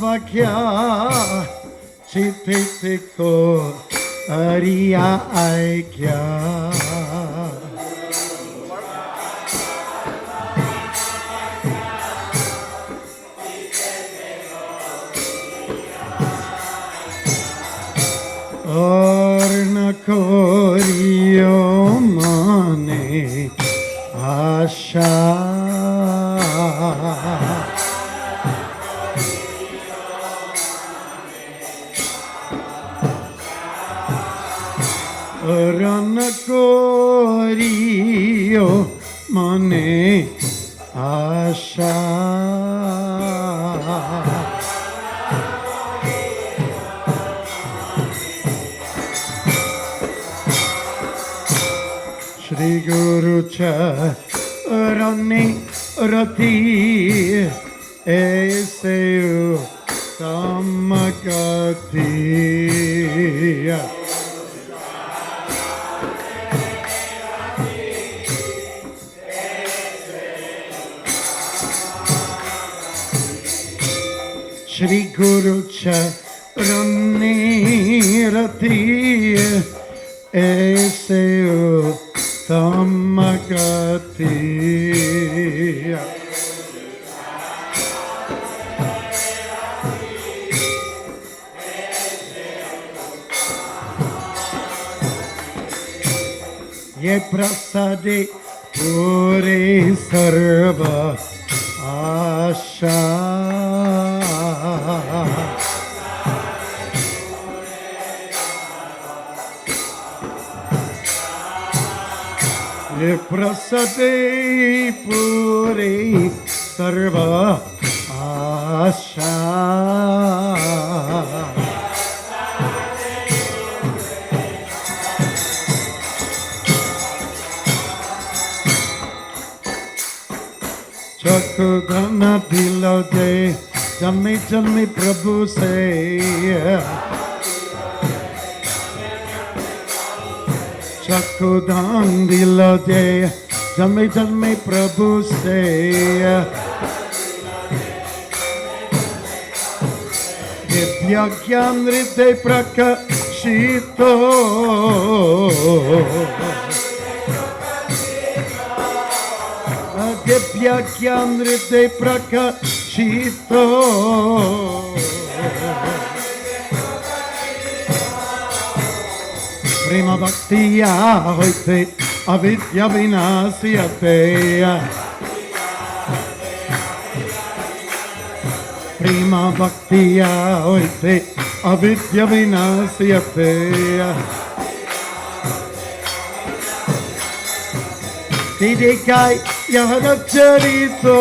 vakya chititiko ariya aikya. Orna koriyo mane asha. Orna koriyo mane asha. Shri Guru Charani Rati Eseu Tamakati. Shri Guru Charani Rati Eseu Tamakati. Ye prasade pure sarva asha. Ye prasade pure sarva asha. Chakudana dilode jami jami Prabhu say. Chakudan dilode jami jami Prabhu say. Divya gyan hriday prakashito. Divya gyan hriday prakashito. Prema bhaktiya hoite avidya vinasyate. Prema bhaktiya hoite avidya vinasyate. Didikai yahara charito.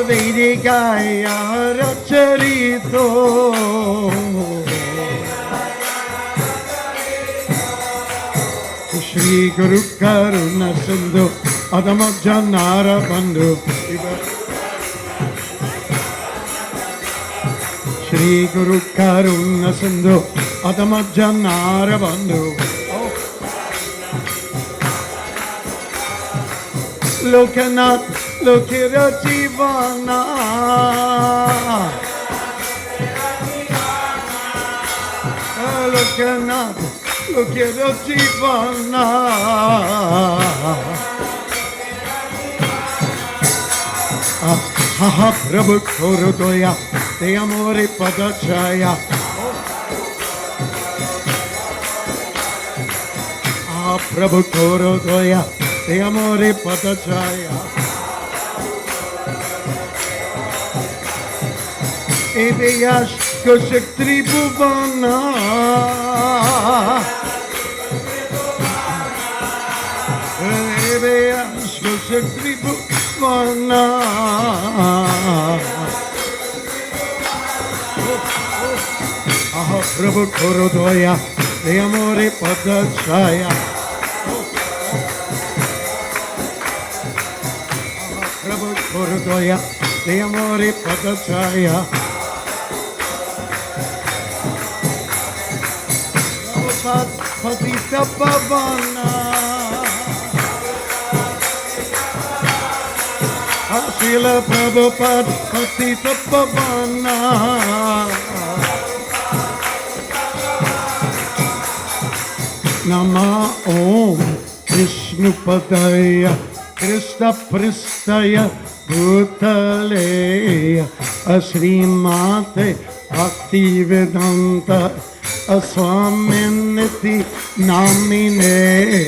Didikai yahara charito. Shri Guru Karuna Sindhu Adama Janara Bandhu. Shri Guru Karuna Sindhu Adama Janara Bandhu. Lokanath Lokira Jivana. Lokanath Lokira Jivana. Ha Prabhu Korodoya Te Amore Padachaya. Prabhu Korodoya Te Amore Padachaya. Eveyash Koshak Tribhuvana. Eveyash Koshak Tribhuvana. Prabhu Korodoya Te Amore Padachaya. Prabhu Korodoya Te Amore Padachaya. Patita Pavana. Srila Prabhupada Patita Pavana Nama Om Vishnupadaya Krishna Pristaya Bhutale Asrimate Bhaktivedanta Aswaminiti Namineya.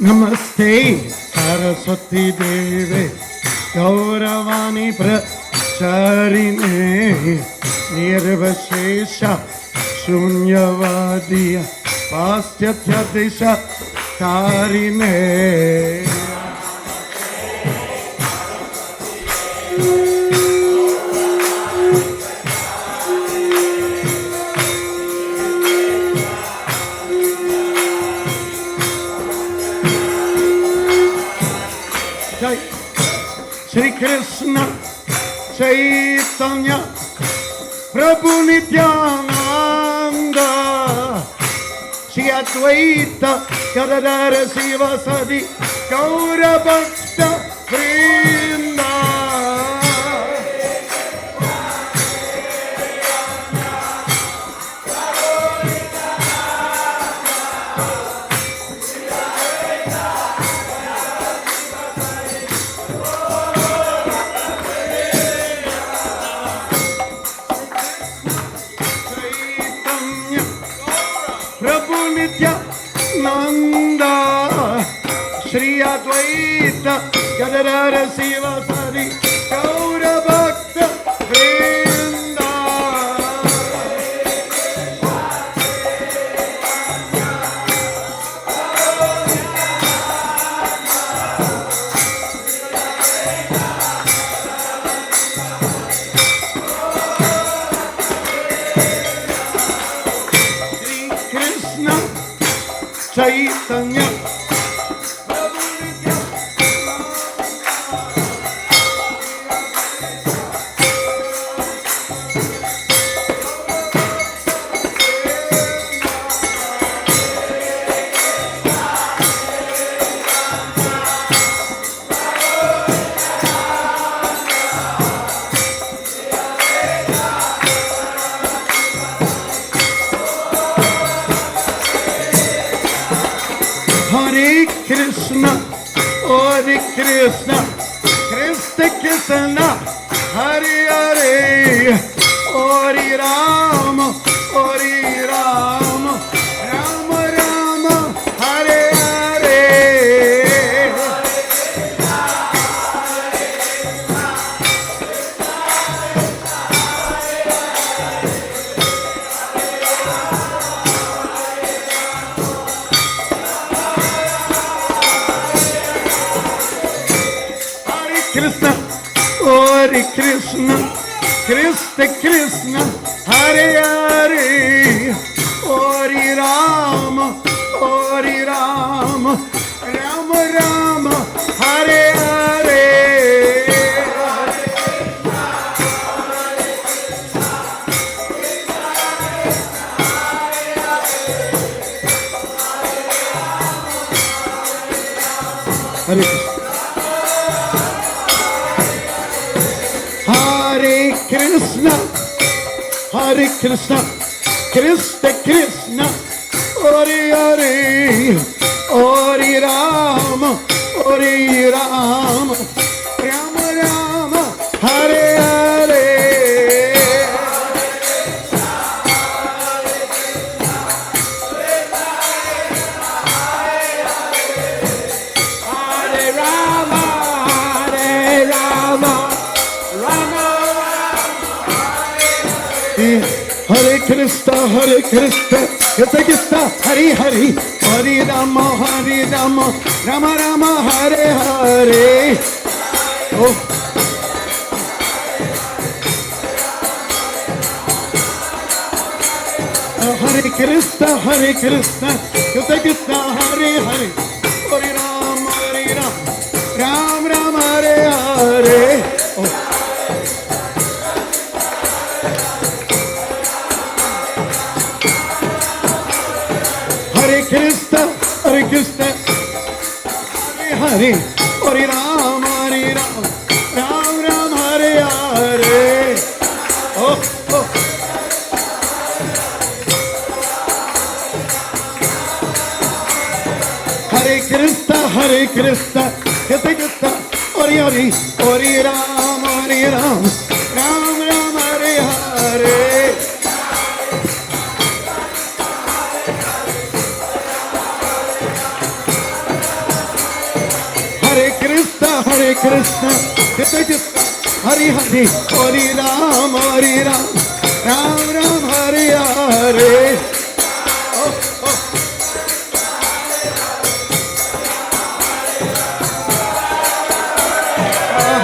Namaste Saraswati Deve Gauravani Pracharine Nirvashesha Shunyavadiya Pastyatya Disha Tarine. Shri Krishna Chaitanya Prabhu Nityananda Shri Advaita Gadadhara Sivasadi Gaura Bhakta Vrinda. Nanda Shri Advaita Gadadhara Sivasadi Gaura Bhakta Vrinda. Shri Krishna Chaitanya Hare Krishna, Hare Krishna, Krishna Krishna, Hare Hare, Hare Rama, Hare Rama, Rama Rama, Hare Hare. Krishna, Hare Krishna, Krishna Krishna, Hare Hare, Hare Rama, Hare Rama, Rama Rama, Hare Hare. Hare Krishna, Hare Krishna, Krishna Krishna, Hare Hare, Hare Rama, Hare Rama, Rama Rama, Hare Hare. Hare Rama, Hare Rama, Rama. Hare Krishna, Hare Krishna, Krishna Krishna, Hare Hare, Hare Rama, Rama Rama, Hare Hare. Oh. Hare Krishna, Krishna Krishna, Hare Hare, Hare Rama, Hare, Hare Ram, Ram Ram, Hare Hare. Oh, oh. Hare Krishna, Krishna Krishna, Hare Hare, Hare Ram, Ram Ram, Hare Hare. Hare Krishna, Krishna Krishna, Hare Hare, Hare Ram, Ram Ram, Hare Hare. Oh, oh.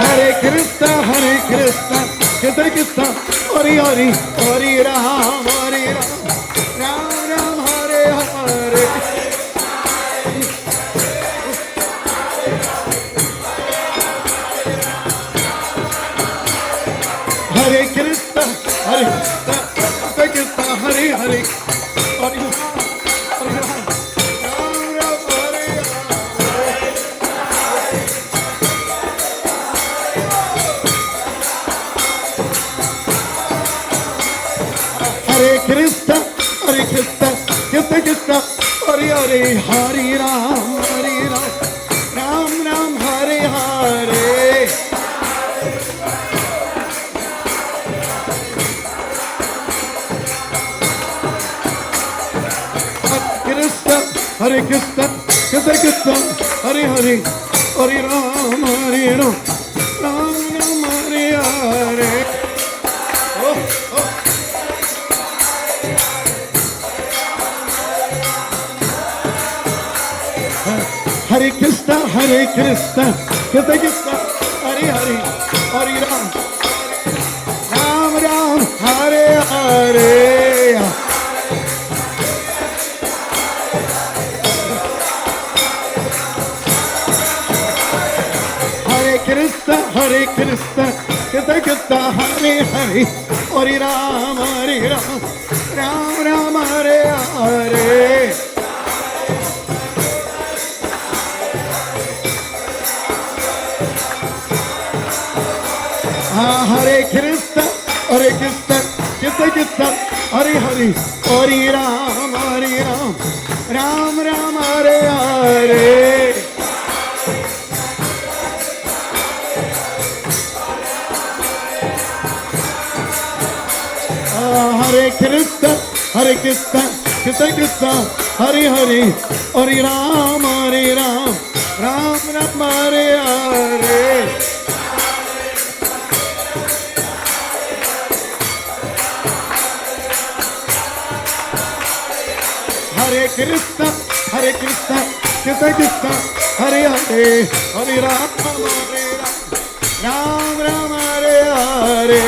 Hare Krishna, Krishna Krishna, Hare Hare, Hare Ram, Ram Ram, Hare Hare. Hare Krishna, Krishna Krishna, Hare Hare, Hare Ram, Ram Ram, Hare Hare. Hare Krishna, Krishna Krishna, Hare Hare, Hare Ram, Ram Ram, Hare Hare. Hare Krishna, Krishna, Hare Hare, Hare Ram, Ram Ram, Hare Hare. Oh, oh. Hare Krishna, Krishna Krishna, Hare Hare, Hare Ram, Ram Ram, Hare Hare. Krishna, Krishna Krishna, Hare Hare, Hare Ram, Ram Ram, Hare Hare. Hare Krishna, Krishna Krishna, Hare Hare, Hare Ram, Ram Ram, Hare Hare. Hare Krishna, Krishna Krishna, Hare Hare, Hare Ram, Ram Ram, Hare Hare. Hare Krishna, Krishna Krishna, Hare Hare, Hare Ram, Ram Ram, Hare Hare.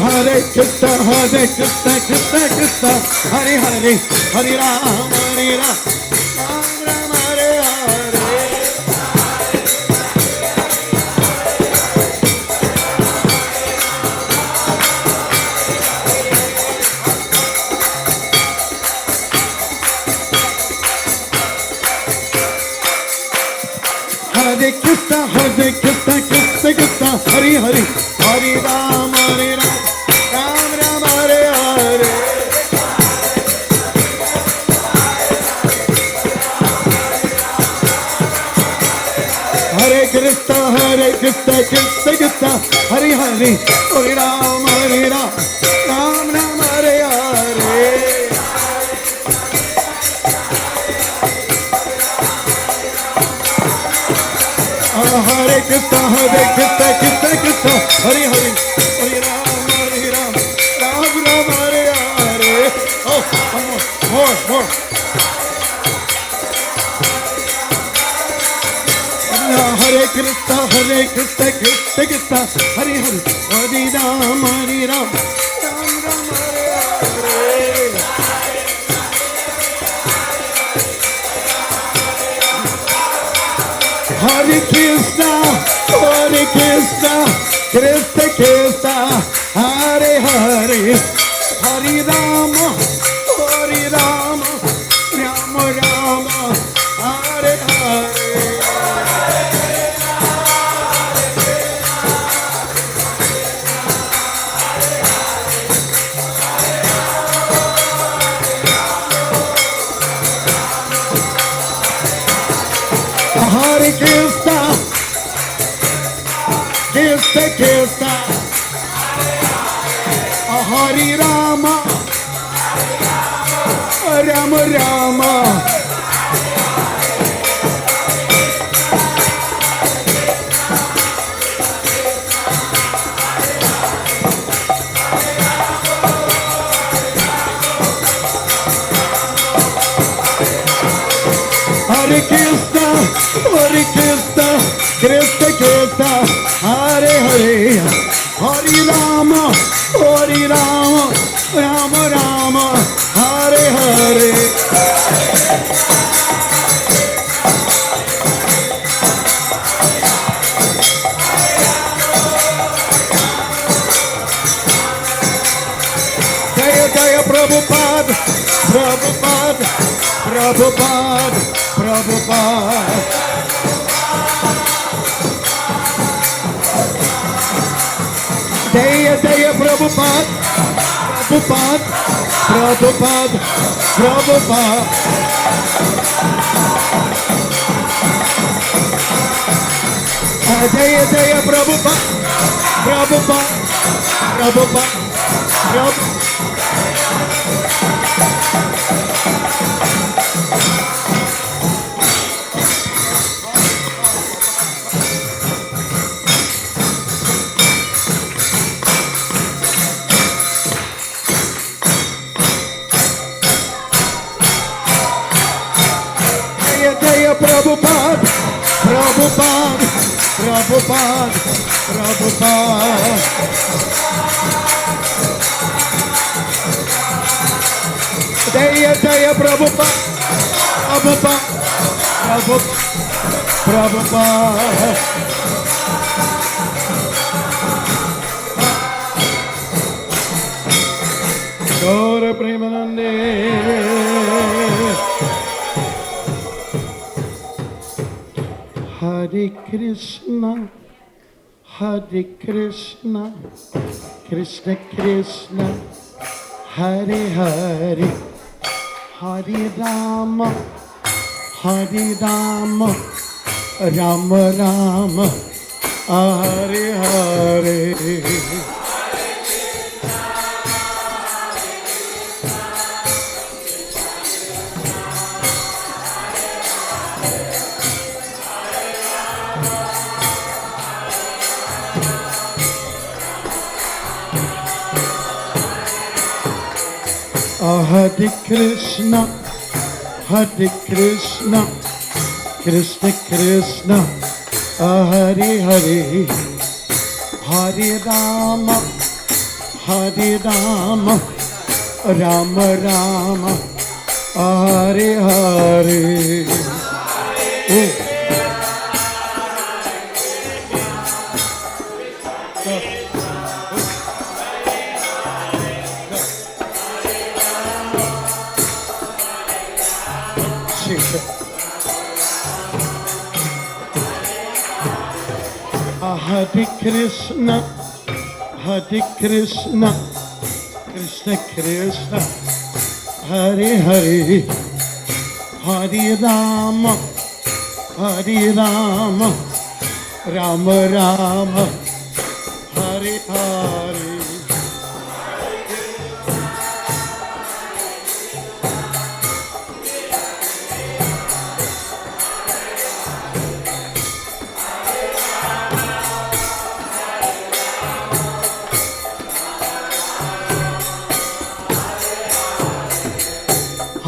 Hare Krishna, Krishna Krishna, Hare Hare, Hare Ram, Ram Ram, Hare Hare. Hare Krishna, Krishna Krishna, Hare Hare, Hare Ram, Ram Ram, Hare Hare. Hare Krishna, Krishna Krishna, Hare Hare, Hare Ram, Ram Ram, Hare Hare. Hare Krishna, Krishna Krishna, Hare Hare, Hare Ram, Ram Ram, Hare Hare. Oh, more. Hare Krishna, Krishna Krishna, Hare Hare, Hare Ram, Ram Ram, Hare Hare. Hare Krishna, Krishna Krishna, Hare Hare Hare, Hare Rama, Hare Rama, Rama Rama, Hare Hare. Hare Krishna, Krishna Krishna, Hare Rama, Rama Rama. Hare Krishna, Hare Krishna, Krishna Krishna, Hare Hare, Hare Rama, Hare Rama, Rama Rama, Hare Hare. Jaya Jaya Prabhupada, Prabhupada, Prabhupada, Prabhupada. Jaya Jaya Prabhupada, Prabhupada, Prabhupada, Prabhupada. Jaya Jaya Prabhupada, Prabhupada, Prabhupada, Prabhupada. Prabhupada, Prabhupada, Prabhupada, Prabhupada. Jaya Jaya Prabhupada, Prabhupada, Prabhupada, Prabhupada. Gaura Premanande. Hare Krishna, Hare Krishna, Krishna Krishna, Hare Hare, Hare Rama, Hare Rama, Rama Rama, Hare Hare. Hare Krishna, Hare Krishna, Krishna Krishna, Hare Hare, Hare Rama, Hare Rama, Rama Rama, Hare Hare. Oh. Hare Krishna, Hare Krishna, Krishna Krishna, Hare Hare, Hare Rama, Hare Rama, Rama Rama, Hare Hare.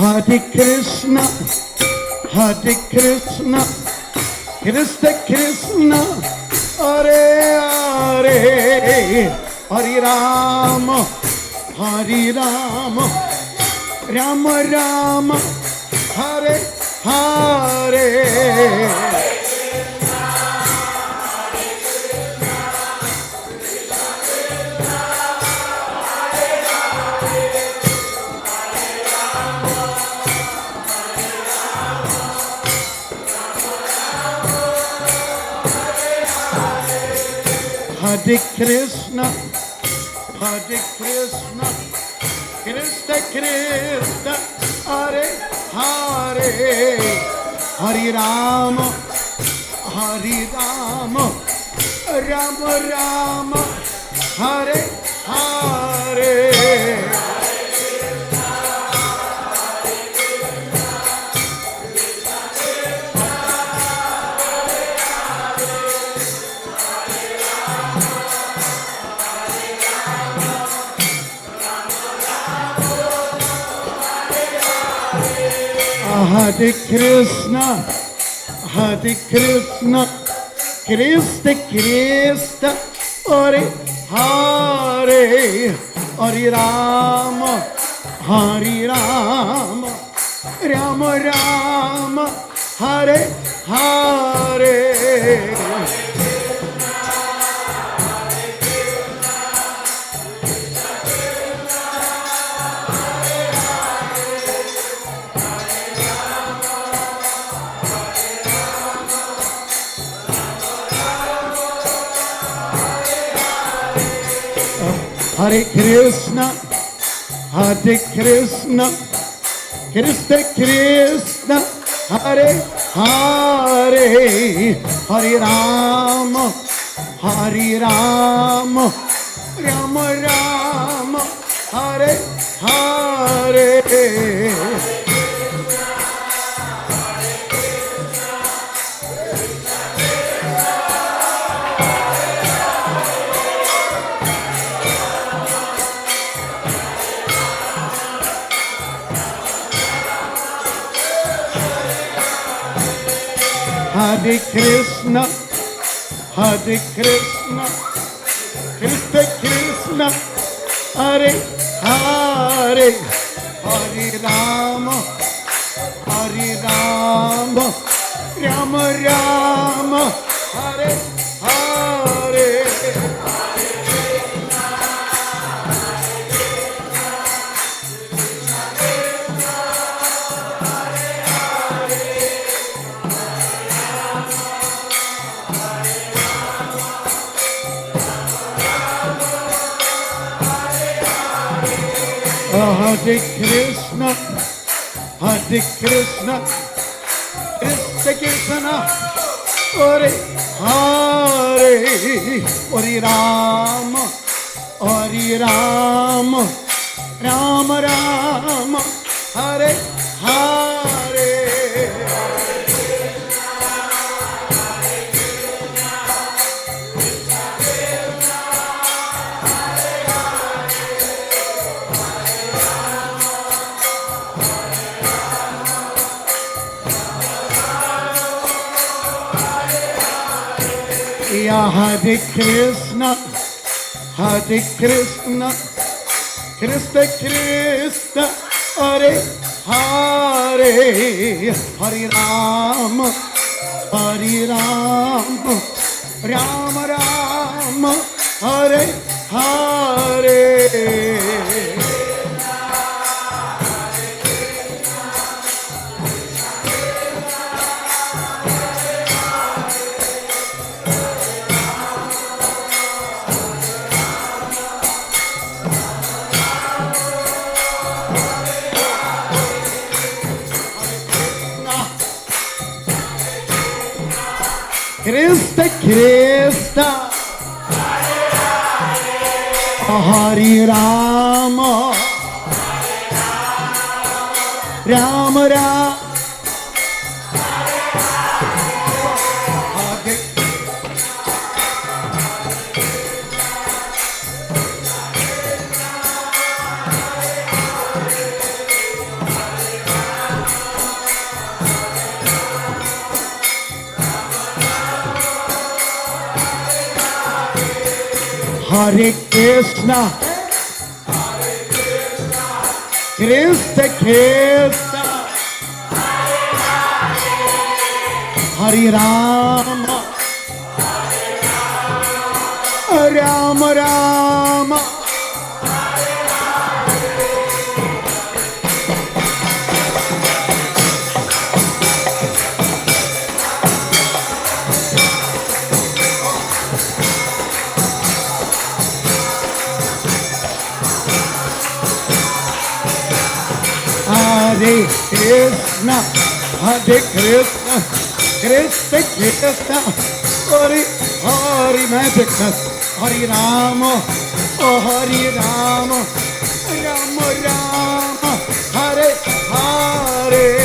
Hare Krishna, Hare Krishna, Krishna Krishna, Hare Hare, Hare Rama, Hare Rama, Rama Rama, Hare Hare. Krishna, Hare Krishna, Krishna Krishna, Hare Hare, Hare Rama, Hare Rama, Rama Rama, Hare Hare. Hare Krishna, Hare Krishna, Krishna Krishna, Hare Hare, Hare Rama, Hare Rama, Rama Rama, Hare Hare. Hare Krishna, Hare Krishna, Krishna Krishna, Hare Hare, Hare Rama, Hare Rama, Rama Rama, Hare Hare. Hare Krishna, Hare Krishna, Krishna Krishna, Hare Hare, Hare Rama, Hare Rama, Rama Rama, Hare Hare. Hare Krishna, Hare Krishna, Krishna Krishna, Hare Hare, Hare Rama, Hare Rama, Rama Rama, Hare Hare. Hare Krishna, Hare Krishna, Krishna Krishna, Hare Hare, Hare Rama, Hare Rama, Rama Rama, Hare Hare. Krishna Krishna, Hare Rama, Rama Rama, Hare Krishna, Krishna Krishna, Hare Rama, Rama Rama. Krishna Krishna, Hare Hare, magicness, Hare Rama, oh Hare Rama, Rama Rama, Hare Hare.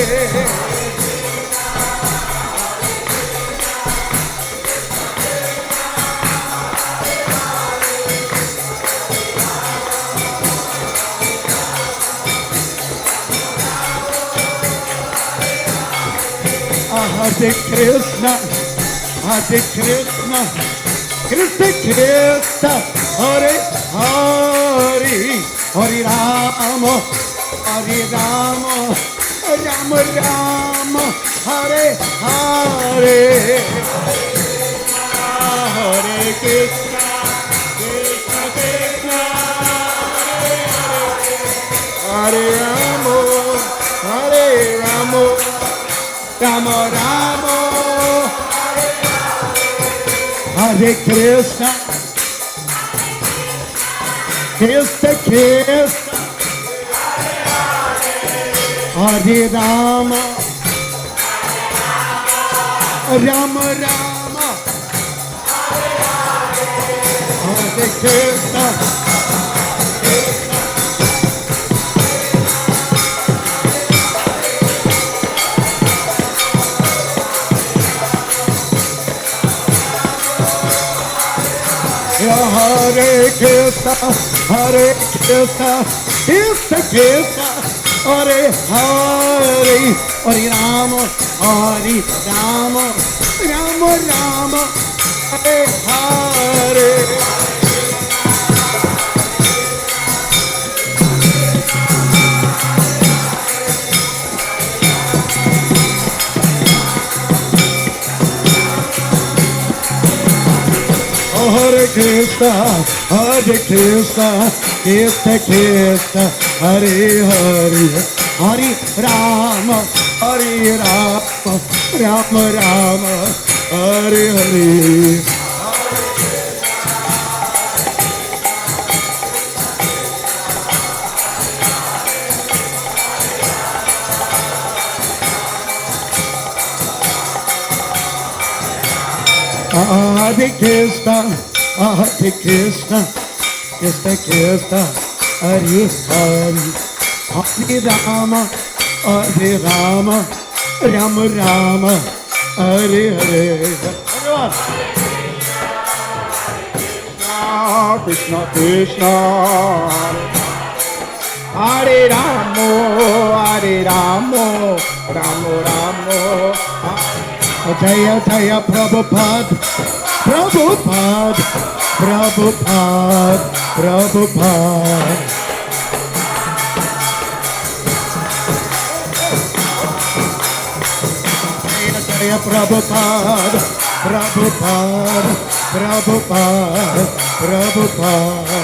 Hare Krishna, Hare Krishna, Krishna Krishna, Hare Hare, Hare Rama, Hare Rama, Rama Rama, Hare Hare. Hare Krishna, Krishna Krishna, Hare Rama, Hare Rama, Rama Rama, Hare Krishna, Krishna Krishna, Hare Rama, Rama Rama, Hare Krishna. Hare Krishna, Hare Krishna, Krishna Krishna, Hare Hare, Hare Rama, Hare Rama, Rama Rama, Hare Hare. Hare Krishna, Hare Krishna, Krishna Krishna, Hare Hare, Hare Rama, Hare Rama, Rama Rama, Hare Hare. Hare Krishna, Hare Krishna, Krishna Krishna, Hare Hare, Hare Rama, Hare Rama, Rama Rama, Hare Hare. Krishna Krishna, Hare Rama, Hare Rama, Rama Rama. Jaya Jaya Prabhupada, Prabhupada, Prabhupada, Prabhupada. Jaya Jaya Prabhupada, Prabhupada, Prabhupada, Prabhupada.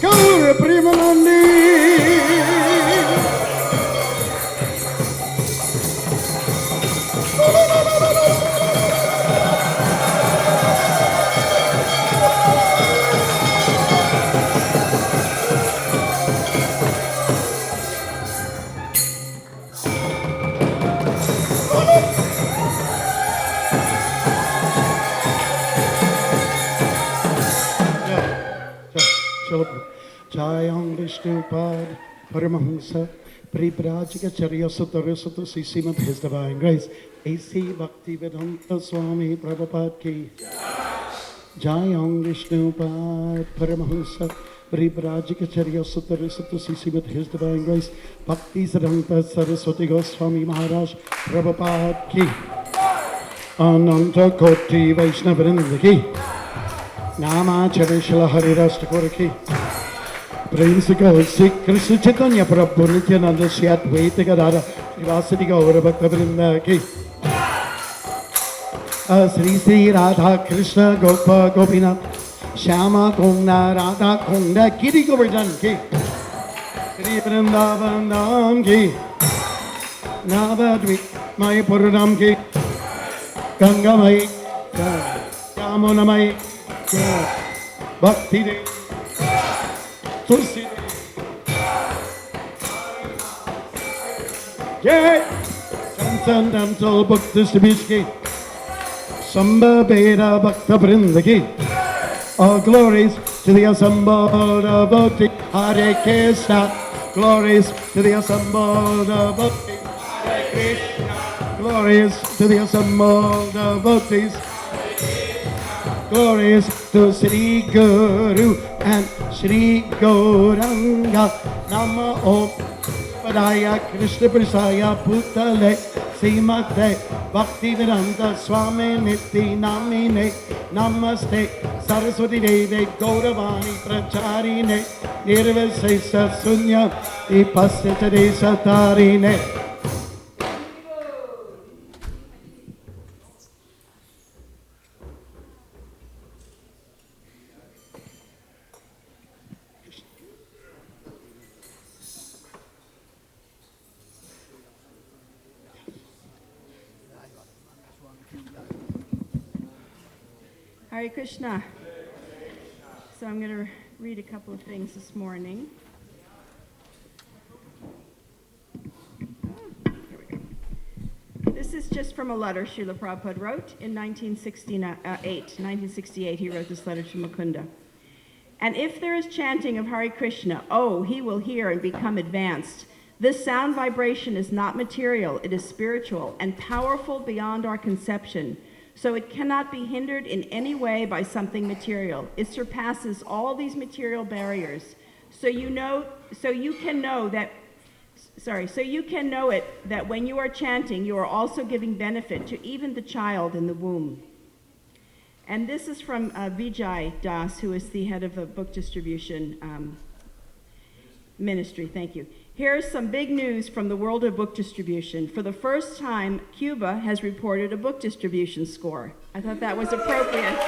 Gaur Premanandi. Jayam Vishnupad Paramahamsa Pribrajika Charya Sutarasata Sisimat His Divine Grace A.C. Bhaktivedanta Swami Prabhupada Ki Jayam Vishnupad Paramahamsa Pribrajika Charya Sutarasata Sisimat His Divine Grace Bhakti Siddhanta Saraswati Goswami Maharaj Prabhupada Ki Ananta Koti Vaishnavrinda Ki Nama Charishla Harirashtakura Ki Prem se Gaur Sikh Krishna Chaitanya Prabhu Nityananda Shri Advaita Gadadhara Srivasadi Gaura Bhakta Vrinda Ki Sri Sri Radha Krishna Gopa Gopinath Shyama Kunda Radha Kunda Giri Govardhan Ki Sri Vrindavan Dham Ki Navadvip Mayapur Ki Ganga Mai Yamunamai Bhakti Dev, Tulsi Dev. Jai! Transcendental Book Distribution. Samba Beda Bhakta Vrindaki. All glories to the assembled devotees. Hare Krishna. Glories to the assembled devotees. Hare Krishna. Glories to the assembled devotees. Glories to Sri Guru and Sri Gauranga. Nama Om Padaya Krishna Prasaya Putale Simate Bhaktivedanta Swami Niti Namine Namaste Saraswati Devi Gauravani Pracharine Nirvasesa Sunya Ipasya Satarine. Hare Krishna. So I'm going to read a couple of things this morning. Here we go. This is just from a letter Srila Prabhupada wrote in 1968. He wrote this letter to Mukunda. And if there is chanting of Hare Krishna, oh, he will hear and become advanced. This sound vibration is not material, it is spiritual and powerful beyond our conception. So it cannot be hindered in any way by something material. It surpasses all these material barriers. So you can know it that when you are chanting, you are also giving benefit to even the child in the womb. And this is from Vijay Das, who is the head of a book distribution ministry. Thank you. Here's some big news from the world of book distribution. For the first time, Cuba has reported a book distribution score. I thought that was appropriate.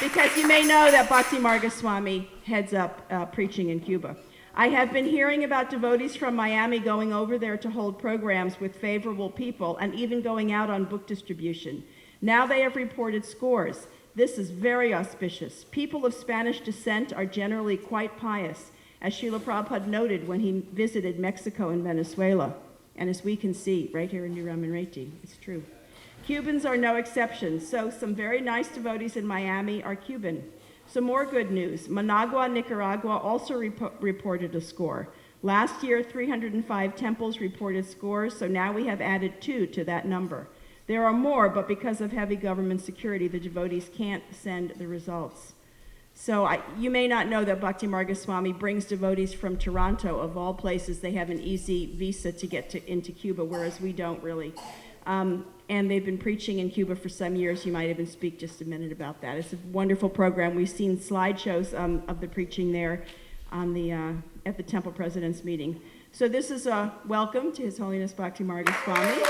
Because you may know that Bhakti Marga Swami heads up preaching in Cuba. I have been hearing about devotees from Miami going over there to hold programs with favorable people and even going out on book distribution. Now they have reported scores. This is very auspicious. People of Spanish descent are generally quite pious, as Srila Prabhupada noted when he visited Mexico and Venezuela. And as we can see right here in New Ramanreti, it's true. Cubans are no exception, so some very nice devotees in Miami are Cuban. Some more good news. Managua, Nicaragua also reported a score. Last year, 305 temples reported scores, so now we have added 2 to that number. There are more, but because of heavy government security, the devotees can't send the results. So you may not know that Bhakti Marga Swami brings devotees from Toronto, of all places. They have an easy visa to get into Cuba, whereas we don't really. And they've been preaching in Cuba for some years. You might even speak just a minute about that. It's a wonderful program. We've seen slideshows of the preaching there on at the Temple President's meeting. So this is a welcome to His Holiness Bhakti Marga Swami.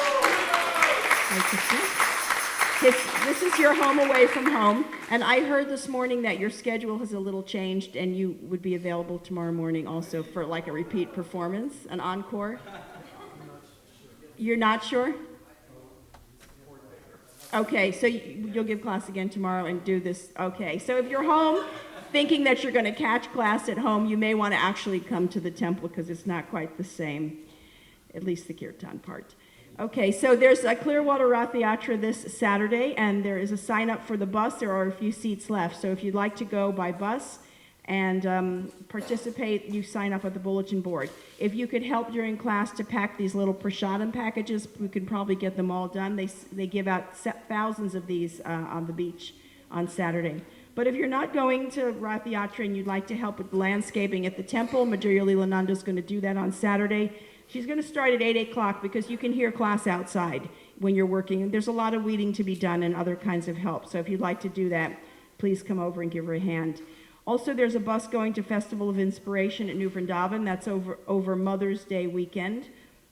This is your home away from home, and I heard this morning that your schedule has a little changed and you would be available tomorrow morning also for like a repeat performance, an encore. You're not sure? Okay, so you'll give class again tomorrow and do this. Okay, so if you're home thinking that you're going to catch class at home, you may want to actually come to the temple because it's not quite the same, at least the kirtan part. Okay, so there's a Clearwater Rath Yatra this Saturday, and there is a sign up for the bus. There are a few seats left, so if you'd like to go by bus and participate, you sign up at the bulletin board. If you could help during class to pack these little prasadam packages, we could probably get them all done. They give out thousands of these on the beach on Saturday. But if you're not going to Rath Yatra and you'd like to help with landscaping at the temple, Madhurya Leelananda is going to do that on Saturday. She's going to start at 8 o'clock because you can hear class outside when you're working. And there's a lot of weeding to be done and other kinds of help. So if you'd like to do that, please come over and give her a hand. Also, there's a bus going to Festival of Inspiration at New Vrindavan. That's over Mother's Day weekend.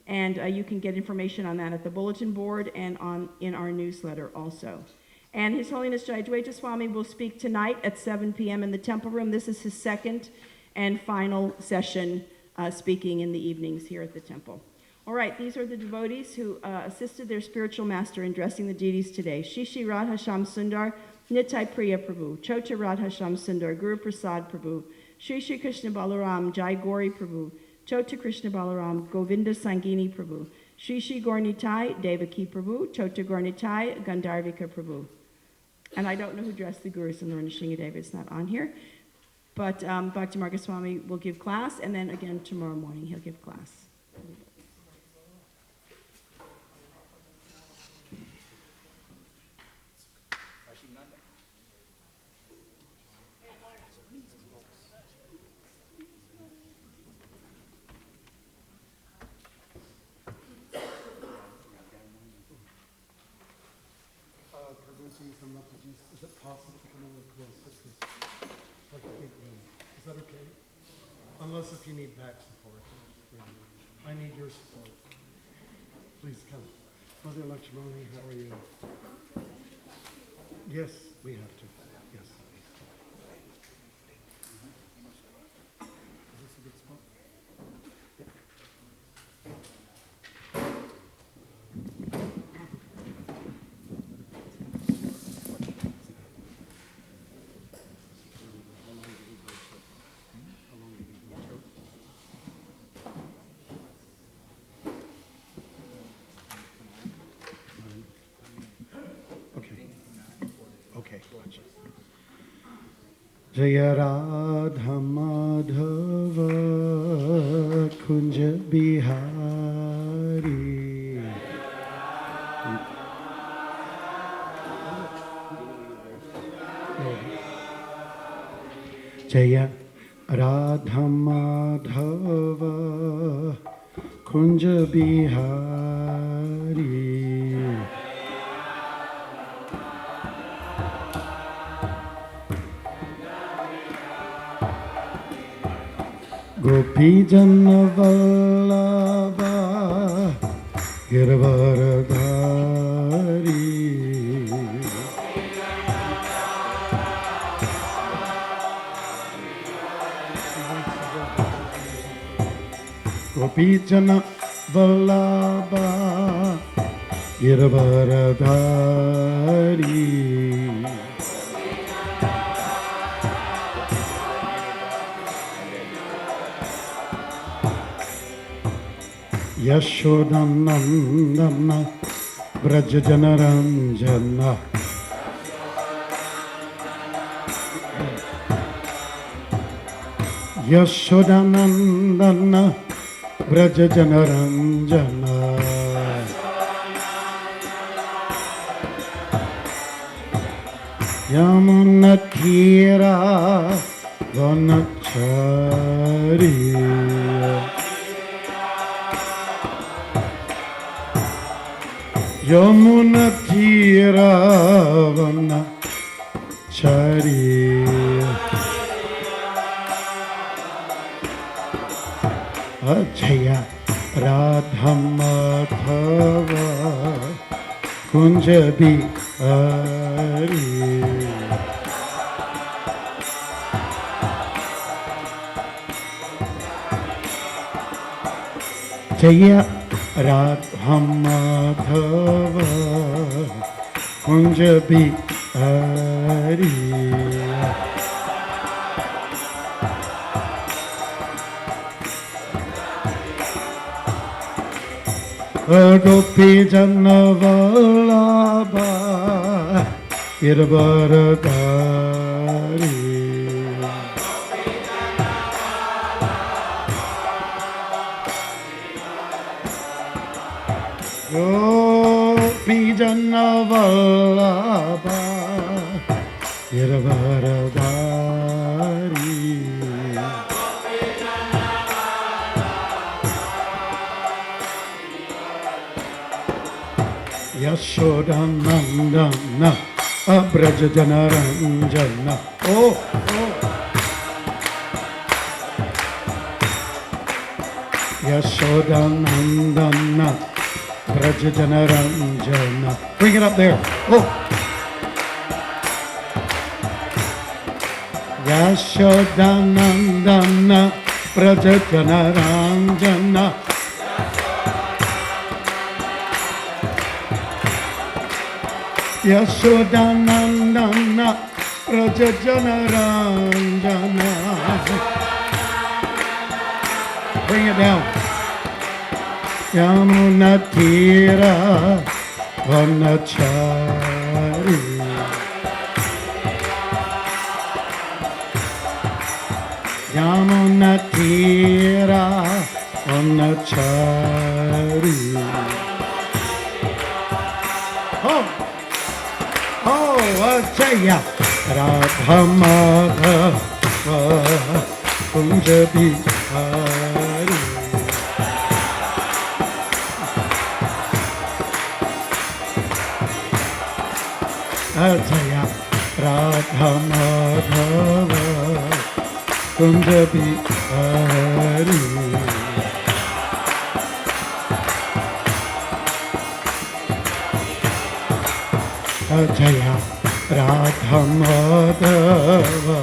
And you can get information on that at the bulletin board and in our newsletter also. And His Holiness Jayadvaita Swami will speak tonight at 7 p.m. in the temple room. This is his second and final session speaking in the evenings here at the temple. All right, these are the devotees who assisted their spiritual master in dressing the deities today. Shishi Radha Sham Sundar, Nitai Priya Prabhu, Chota Radha Sham Sundar, Guru Prasad Prabhu, Shri Shri Krishna Balaram, Jai Gauri Prabhu, Chota Krishna Balaram, Govinda Sangini Prabhu, Shri Shri Gaurnitai, Devaki Prabhu, Chota Gaurnitai, Gandharvika Prabhu. And I don't know who dressed the gurus in Lorna Shingadeva, it's not on here. But Bhakti Marga Swami will give class, and then again tomorrow morning he'll give class. Is it possible to come over close? This is like a big room. Is that okay? Unless if you need back support. I need your support. Please come. Mother Lakshmani, how are you? Yes, we have to. Yes. Is this a good spot? Okay, gotcha. Jaya Radha Madhava Kunja Bihari Jaya Radha Madhava Kunja Bihari Gopi Jana Vallabha Girvaradhari Gopi Jana Vallabha Girvaradhari Yashodanandana Brajajanaranjana Yashodanandana Brajajanaranjana Yamunatira Vanachari Yamuna Tiravana Chari Ajaya Radha Madhava Kunjabi Hari Jaya Radha Madhava Kunjabi Hari Gopi Jana Vallabha Girvaradhari Gopi Jana Vallabha Girvaradhari Yashodanandana Abrajajanaranjana Oh Yashodanandana Brajajanaranjana Bring it up there. Oh Yashodanandana Brajajanaranjana Yashodanandana Rajajanaranjana. Bring it down. Yamunatira Vanachari. Yamunatira Vanachari. Oh, Jaya Radha Madhava Kunja Bihari. Jaya Radha Madhava Kunja Bihari. Jaya Radha Madhava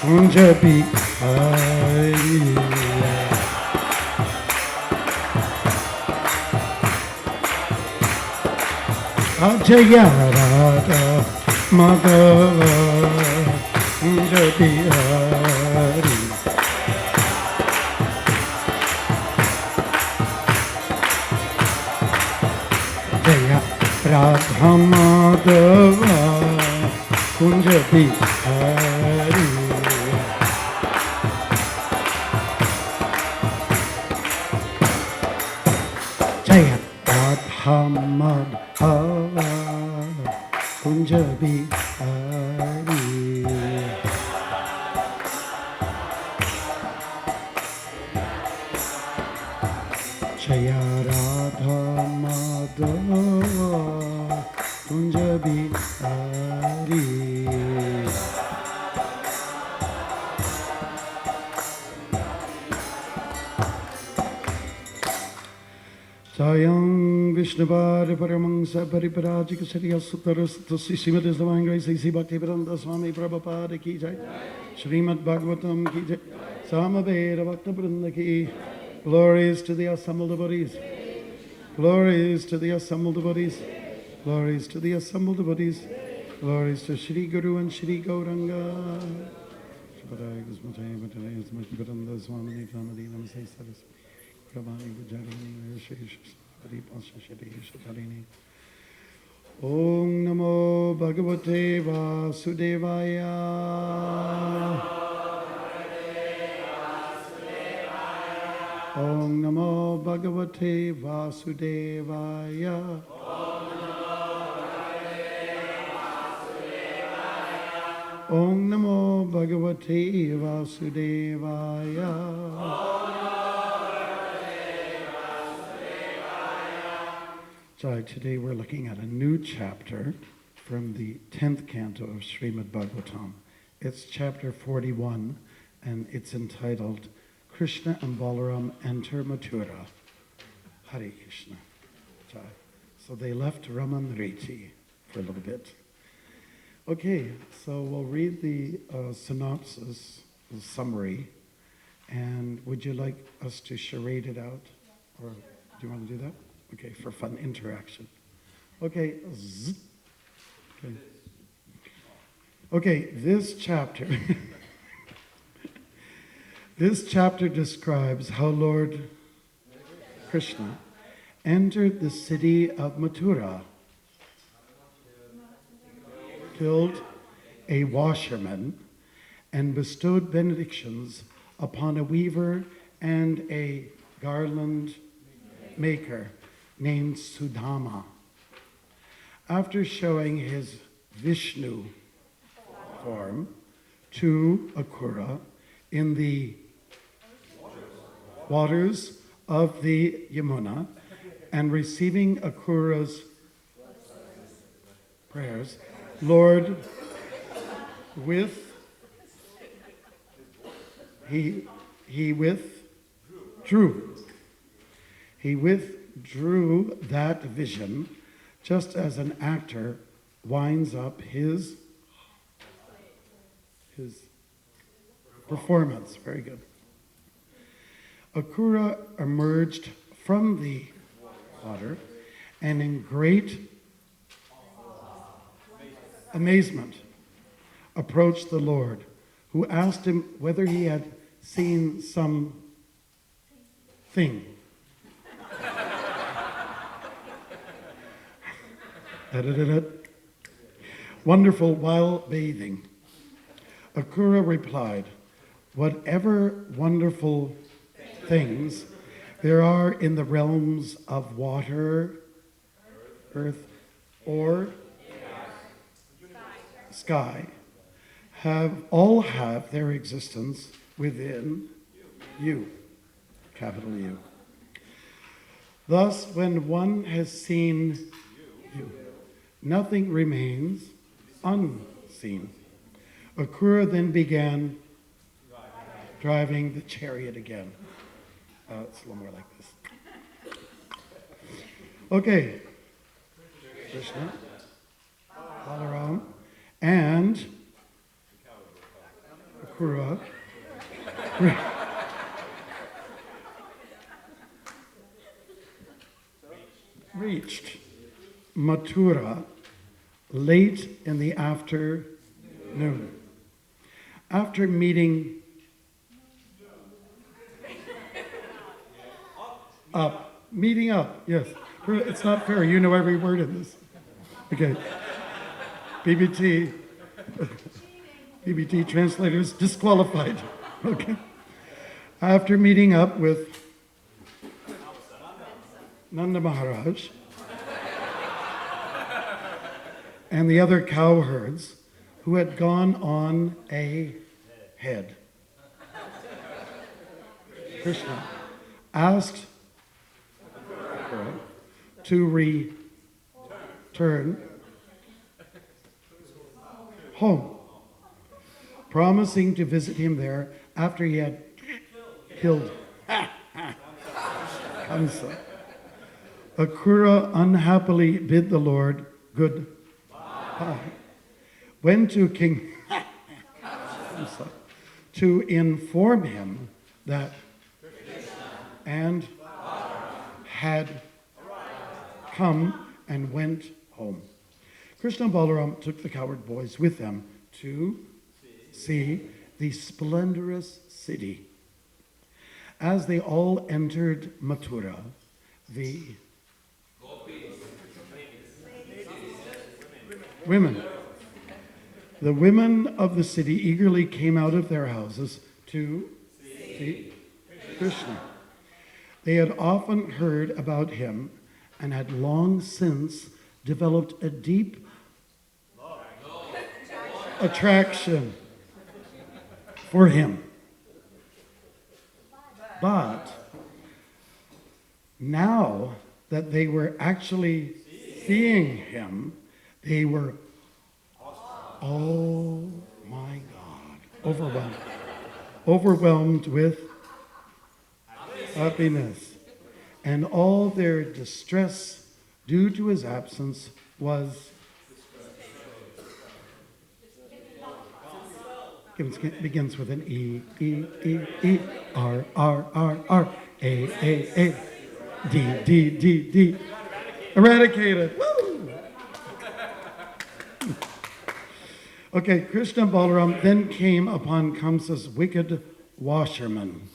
Kunja Bihari. Jaya Radha Madhava Kunja Bihari. Jaya Radha Madhava Kunja Bihari. Jaya Radha Madhava Kunja Bihari. Jaya Radha Madhava Kunja Bihari. Sayang Vishnupad Paramahansa Pariparajika Sariya Suttarasthasi Srimad Divine Grace A.C. Bhaktivedanta Swami Prabhupada Ki Jai, Srimad Bhagavatam Ki Jai, Samaveda Bhakta Vrinda Ki. Glories to the assembled devotees. Glories to the assembled devotees. Glories to the assembled devotees. Glories to Shri Guru and Shri Gauranga. Shubhadaya Gusmataya Bhataya Smatipatanda Swamini Tamadi Namaste Saraswati. Prabhani Gujarini Virshesha Paripasha Shri Shatarini. Om Namo Bhagavate Vasudevaya. Om Namo Bhagavate Vasudevaya. Om Namo Bhagavate Vasudevaya. So today we're looking at a new chapter from the 10th canto of Srimad Bhagavatam. It's chapter 41 and it's entitled Krishna and Balaram enter Mathura. Hare Krishna. So they left Ramanriti for a little bit. Okay, so we'll read the synopsis, the summary, and would you like us to charade it out? Or do you want to do that? Okay, for fun interaction. Okay, okay, this chapter... This chapter describes how Lord Krishna entered the city of Mathura, killed a washerman, and bestowed benedictions upon a weaver and a garland maker named Sudama. After showing his Vishnu form to Akura in the waters of the Yamuna and receiving Akura's prayers, Lord, he withdrew that vision, just as an actor winds up his performance. Very good. Akura emerged from the water and in great amazement, approached the Lord, who asked him whether he had seen some thing. Wonderful while bathing. Akura replied, whatever wonderful things there are in the realms of water, earth, or sky, all have their existence within you, capital U. Thus, when one has seen you, nothing remains unseen. Akura then began driving the chariot again. It's a little more like this. Okay. Krishna, Balaram, and Akura reached Mathura late in the afternoon. After meeting up, yes. It's not fair, you know every word in this. Okay. BBT translators disqualified. Okay. After meeting up with Nanda Maharaj and the other cowherds who had gone on ahead, Krishna asked to return home, promising to visit him there after he had killed Kamsa. Akura unhappily bid the Lord goodbye, went to King Kamsa to inform him that and had come and went home. Krishna and Balaram took the cowherd boys with them to see the splendorous city. As they all entered Mathura, the women of the city eagerly came out of their houses to see Krishna. They had often heard about him and had long since developed a deep attraction for him. But now that they were actually seeing him, they were, oh my God, overwhelmed with happiness. And all their distress due to his absence begins with an E, E, E, E, R, R, R, R, A, A, A, D, D, D, D. Eradicated. Woo! Okay, Krishna and Balaram then came upon Kamsa's wicked washerman.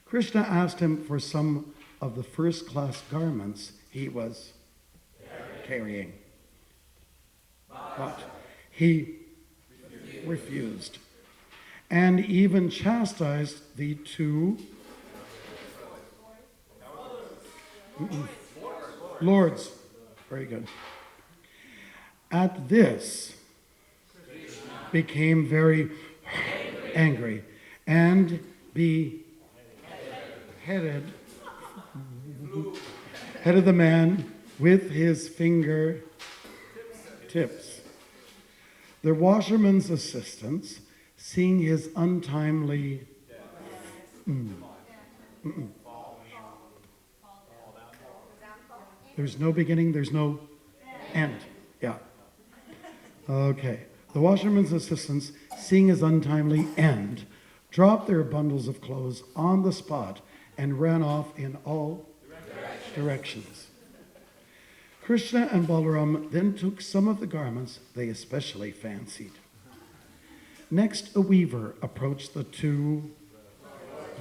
Krishna asked him for some of the first-class garments he was carrying. But he refused and even chastised the two lords. Very good. At this, became very angry and beheaded the man with his finger tips. The washerman's assistants, seeing his untimely there's no beginning, there's no end. Yeah. Okay. The washerman's assistants, seeing his untimely end, dropped their bundles of clothes on the spot and ran off in all directions. Krishna and Balaram then took some of the garments they especially fancied. Next, a weaver approached the two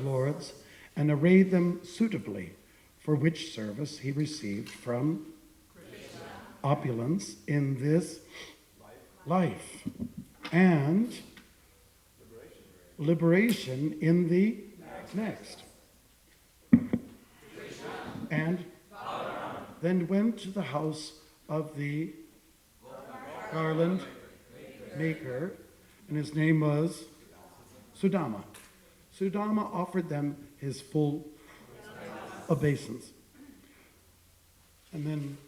lords and arrayed them suitably, for which service he received from Krishna opulence in this life and liberation in the next. And then went to the house of the garland maker, and his name was Sudama. Sudama offered them his full obeisance. And then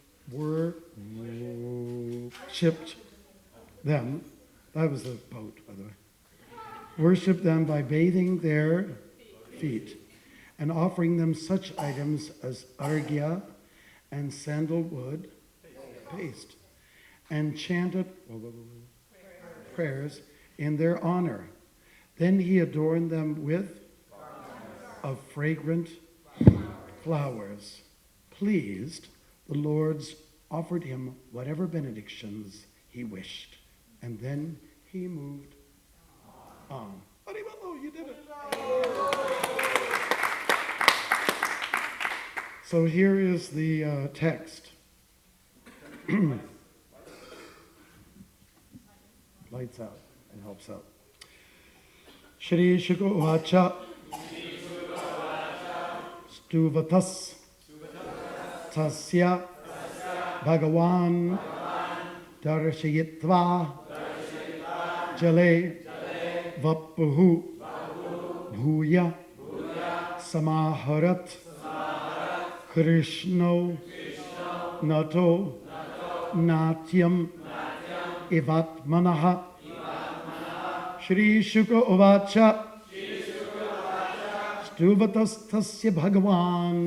worshipped them. That was the boat, by the way. Worshipped them by bathing their feet and offering them such items as arghya and sandalwood paste, and chanted prayers in their honor. Then he adorned them with of fragrant flowers. Pleased, the lords offered him whatever benedictions he wished, and then he moved on. Haribolo, you did it. So here is the text. Lights out and helps out. Shri Shuka Uvacha Stuvatas Tasya Bhagavan Darshayitva Jale Vapuhu Bhuya Samaharat Krishno Nato Natyam Ivatmanaha Shri Shuka Uvacha Stuvatastasya Bhagavan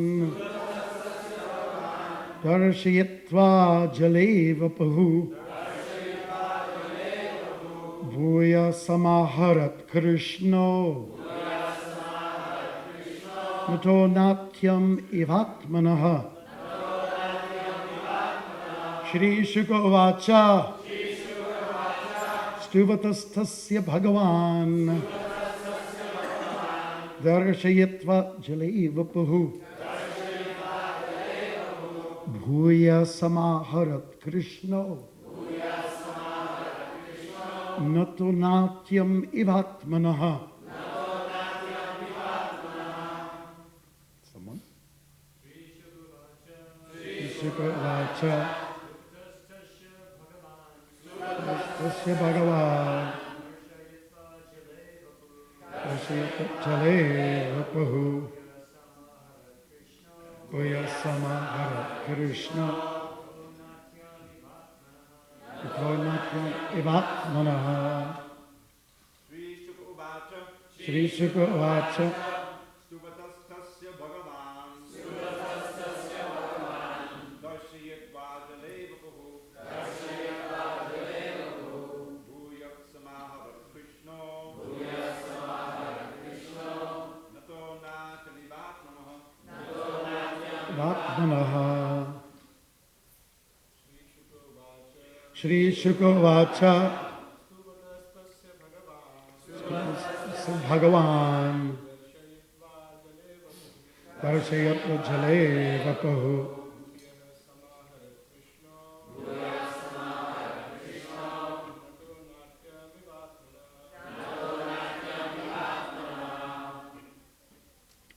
Darshayitva Jale Vapuhu Bhuya Samaharat Krishno Nato Natyam Ivatmanaha Shri Shuka Uvacha Stuvatastasya Bhagavan Darshayitva Jale Vapuhu Bhuya Samaharat Krishno Nato Natyam Ivatmanaha. Someone? Shuka Vacha Tasya Bhagavan Jale Vapuhu Bhuya Samaharat Krishna Ivatmanaha. Shri Shuka Uvacha Stuvatastasya Bhagavan Darshayitva Jale Vapuhu Bhuya Samaharat Krishno Nato Natyam Ivatmanaha. Shri Shuka Uvacha Bhagavan Darshayatva Jale Vapuhu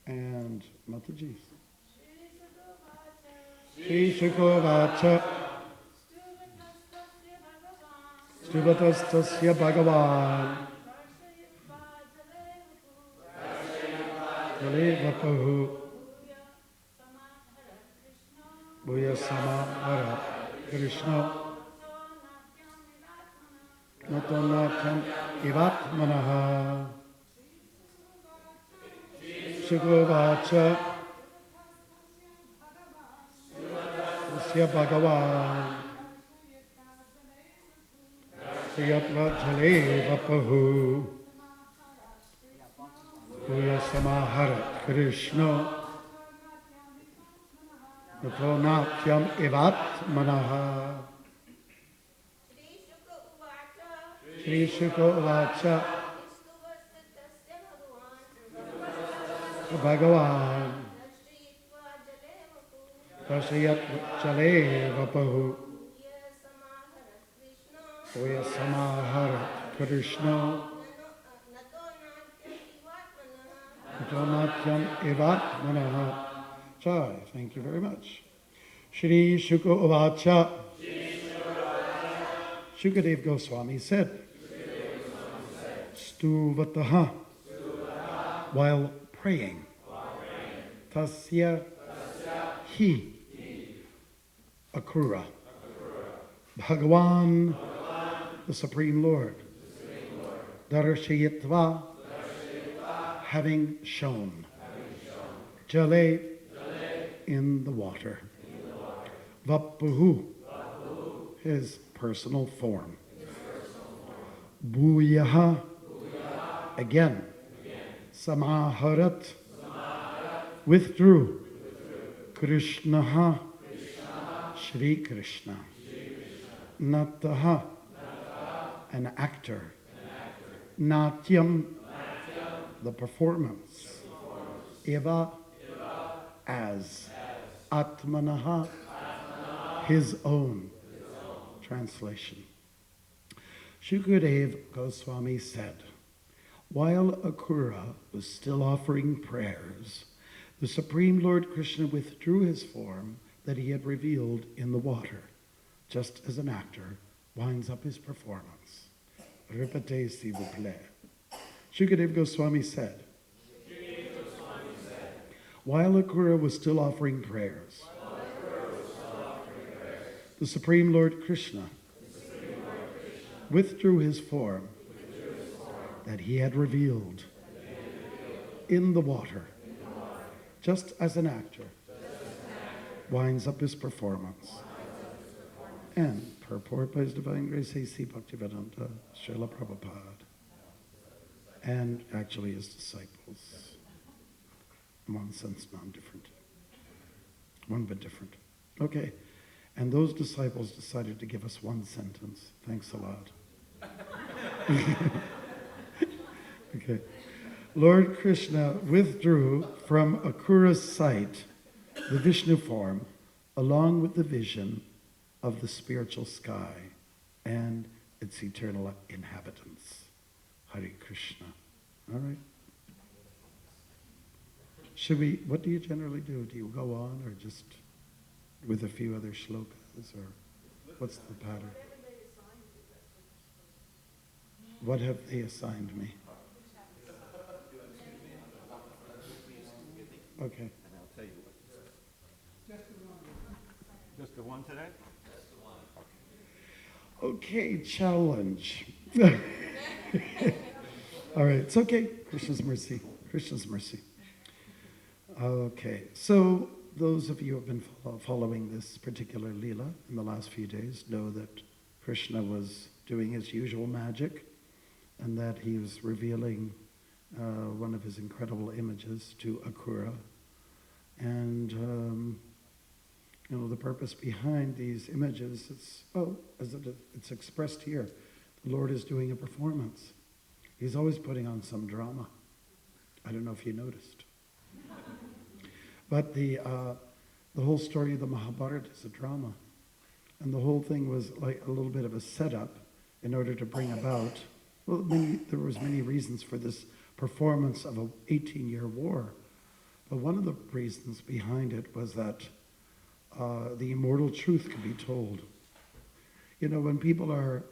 and Mataji. Shri Shuka Uvacha Stuvatastasya Bhagavan Jale Vapuhu Bhuya Samaharat Krishna Nato Natyam Ivatmanaha. Shuka Uvacha Tasya Bhagavan Darshayitva Jale Vapuhu Bhuya Samaharat Krishna Nato natyam evat manaha. Shri Shuka Uvacha Bhagavan Dashayat Chale Vapahu Oya Samaharat Krishna Natyam Evat Manaha. Chai, thank you very much. Shri Shuka Uvacha. Shukadev Goswami said, Stuvataha, while praying, Tasya Hi Akrura, Bhagavan, the Supreme Lord, Darshayatva, having shown, Jale, in the water, Vapuhu, his personal form, Bhuyaha, again, Samaharat, withdrew, Krishnaha, Shri Krishna, Nataha, an actor, Natyam, the performance, Eva, as, Atmanaha, his own. Translation. Shukadev Goswami said, while Akrura was still offering prayers, the Supreme Lord Krishna withdrew his form that he had revealed in the water, just as an actor winds up his performance. Répétez, s'il vous plaît. Shukadev Goswami said, while Akrura was still offering prayers, the Supreme Lord Krishna withdrew his form that he had revealed in the water, just as an actor winds up his performance. And purport by His Divine Grace A.C. Bhaktivedanta Srila Prabhupada, and actually his disciples. In one sense, non-different. One bit different. Okay. And those disciples decided to give us one sentence. Thanks a lot. Okay. Lord Krishna withdrew from Akrura's sight the Vishnu form along with the vision of the spiritual sky and its eternal inhabitants. Hare Krishna. All right. Should we, what do you generally do? Do you go on or just with a few other shlokas, or what's the pattern? What have they assigned me? Okay. And I'll tell you what. Just the one today? Okay, challenge. All right, it's okay. Krishna's mercy. Krishna's mercy. Okay, so those of you who have been following this particular Leela in the last few days know that Krishna was doing his usual magic and that he was revealing one of his incredible images to Akrura. And, the purpose behind these images is, as it's expressed here, the Lord is doing a performance. He's always putting on some drama. I don't know if you noticed. But the whole story of the Mahabharata is a drama. And the whole thing was like a little bit of a setup in order to bring about, there was many reasons for this performance of an 18-year war. But one of the reasons behind it was that the immortal truth could be told. When people are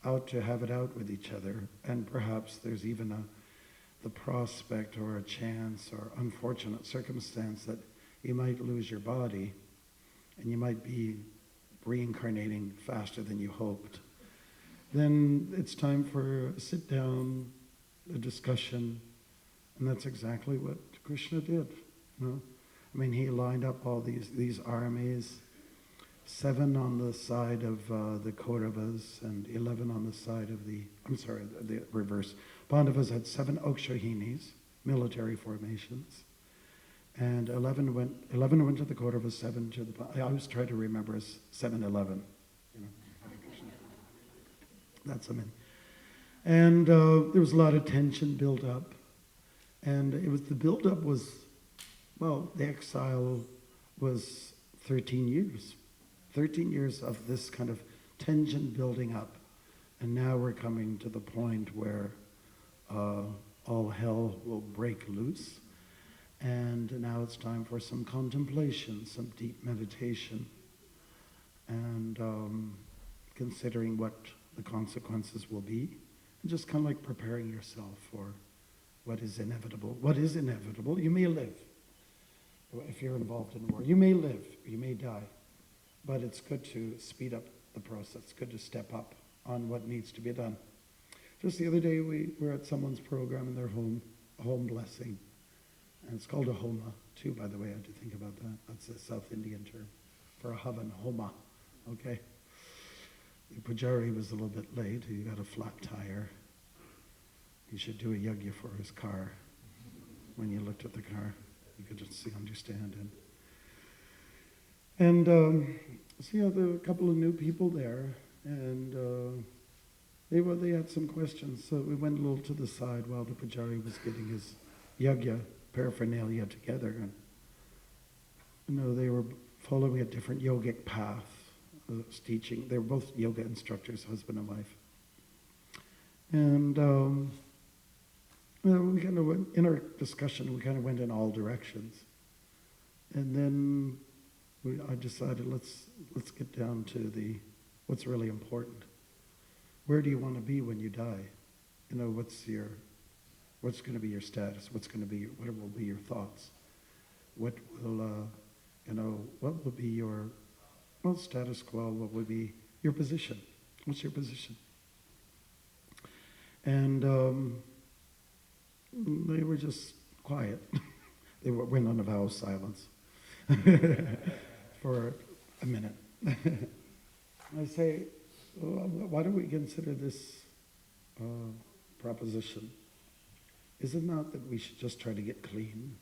out to have it out with each other, and perhaps there's even the prospect or a chance or unfortunate circumstance that you might lose your body and you might be reincarnating faster than you hoped, then it's time for a sit down, a discussion, and that's exactly what Krishna did. He lined up all these armies, 7 on the side of the Kauravas and 11 on the side of the reverse. Pandavas had 7 Okshahinis, military formations, And 11 went to the Kauravas, 7 to the... I always try to remember as 7-11. You know, Hare Krishna. That's a min. And there was a lot of tension built up. And it was, the build-up was, well, the exile was 13 years. 13 years of this kind of tension building up. And now we're coming to the point where all hell will break loose. And now it's time for some contemplation, some deep meditation, and considering what the consequences will be, and just kind of like preparing yourself for what is inevitable. What is inevitable? You may live. If you're involved in war, you may live, you may die, but it's good to speed up the process. It's good to step up on what needs to be done. Just the other day, we were at someone's program in their home, a home blessing. And it's called a homa, too, by the way. I had to think about that. That's a South Indian term for a havan, homa. Okay? The pujari was a little bit late. He got a flat tire. He should do a yagya for his car. When you looked at the car, you could just understand it. And so, yeah, there were a couple of new people there, and they had some questions. So we went a little to the side while the pujari was getting his yagya paraphernalia together, and they were following a different yogic path. Teaching, they were both yoga instructors, husband and wife, and we kind of went, in our discussion, we kind of went in all directions, and then I decided let's get down to what's really important. Where do you want to be when you die? What's going to be your status? What will be your thoughts? What will be your, status quo? What will be your position? What's your position? And they were just quiet. They went on a vow of silence for a minute. I say, why don't we consider this proposition? Is it not that we should just try to get clean?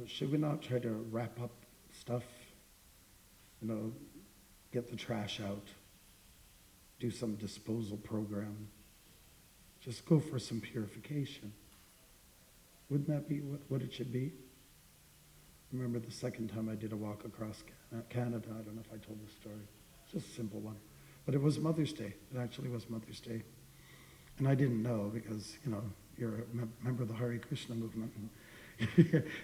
Should we not try to wrap up stuff? Get the trash out, do some disposal program, just go for some purification. Wouldn't that be what it should be? Remember the second time I did a walk across Canada, I don't know if I told this story. It's just a simple one. But it was Mother's Day. It actually was Mother's Day. And I didn't know because, you're a member of the Hare Krishna movement and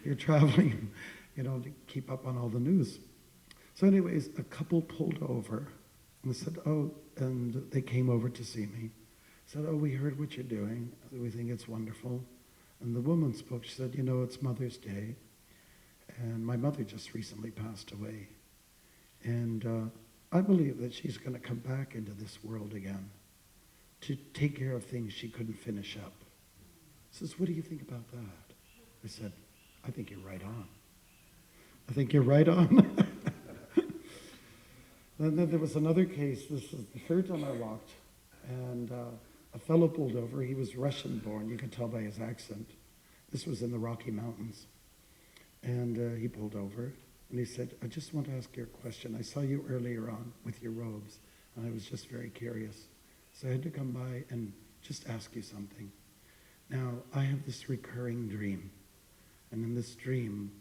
you're traveling, to keep up on all the news. So anyways, a couple pulled over and said, and they came over to see me. Said, we heard what you're doing. We think it's wonderful. And the woman spoke. She said, it's Mother's Day. And my mother just recently passed away. And I believe that she's going to come back into this world again to take care of things she couldn't finish up. Says, what do you think about that? I said, I think you're right on. I think you're right on. And then there was another case. This is the third time I walked, and a fellow pulled over. He was Russian-born. You could tell by his accent. This was in the Rocky Mountains. And he pulled over, and he said, I just want to ask you a question. I saw you earlier on with your robes, and I was just very curious. So I had to come by and just ask you something. Now, I have this recurring dream. And in this dream,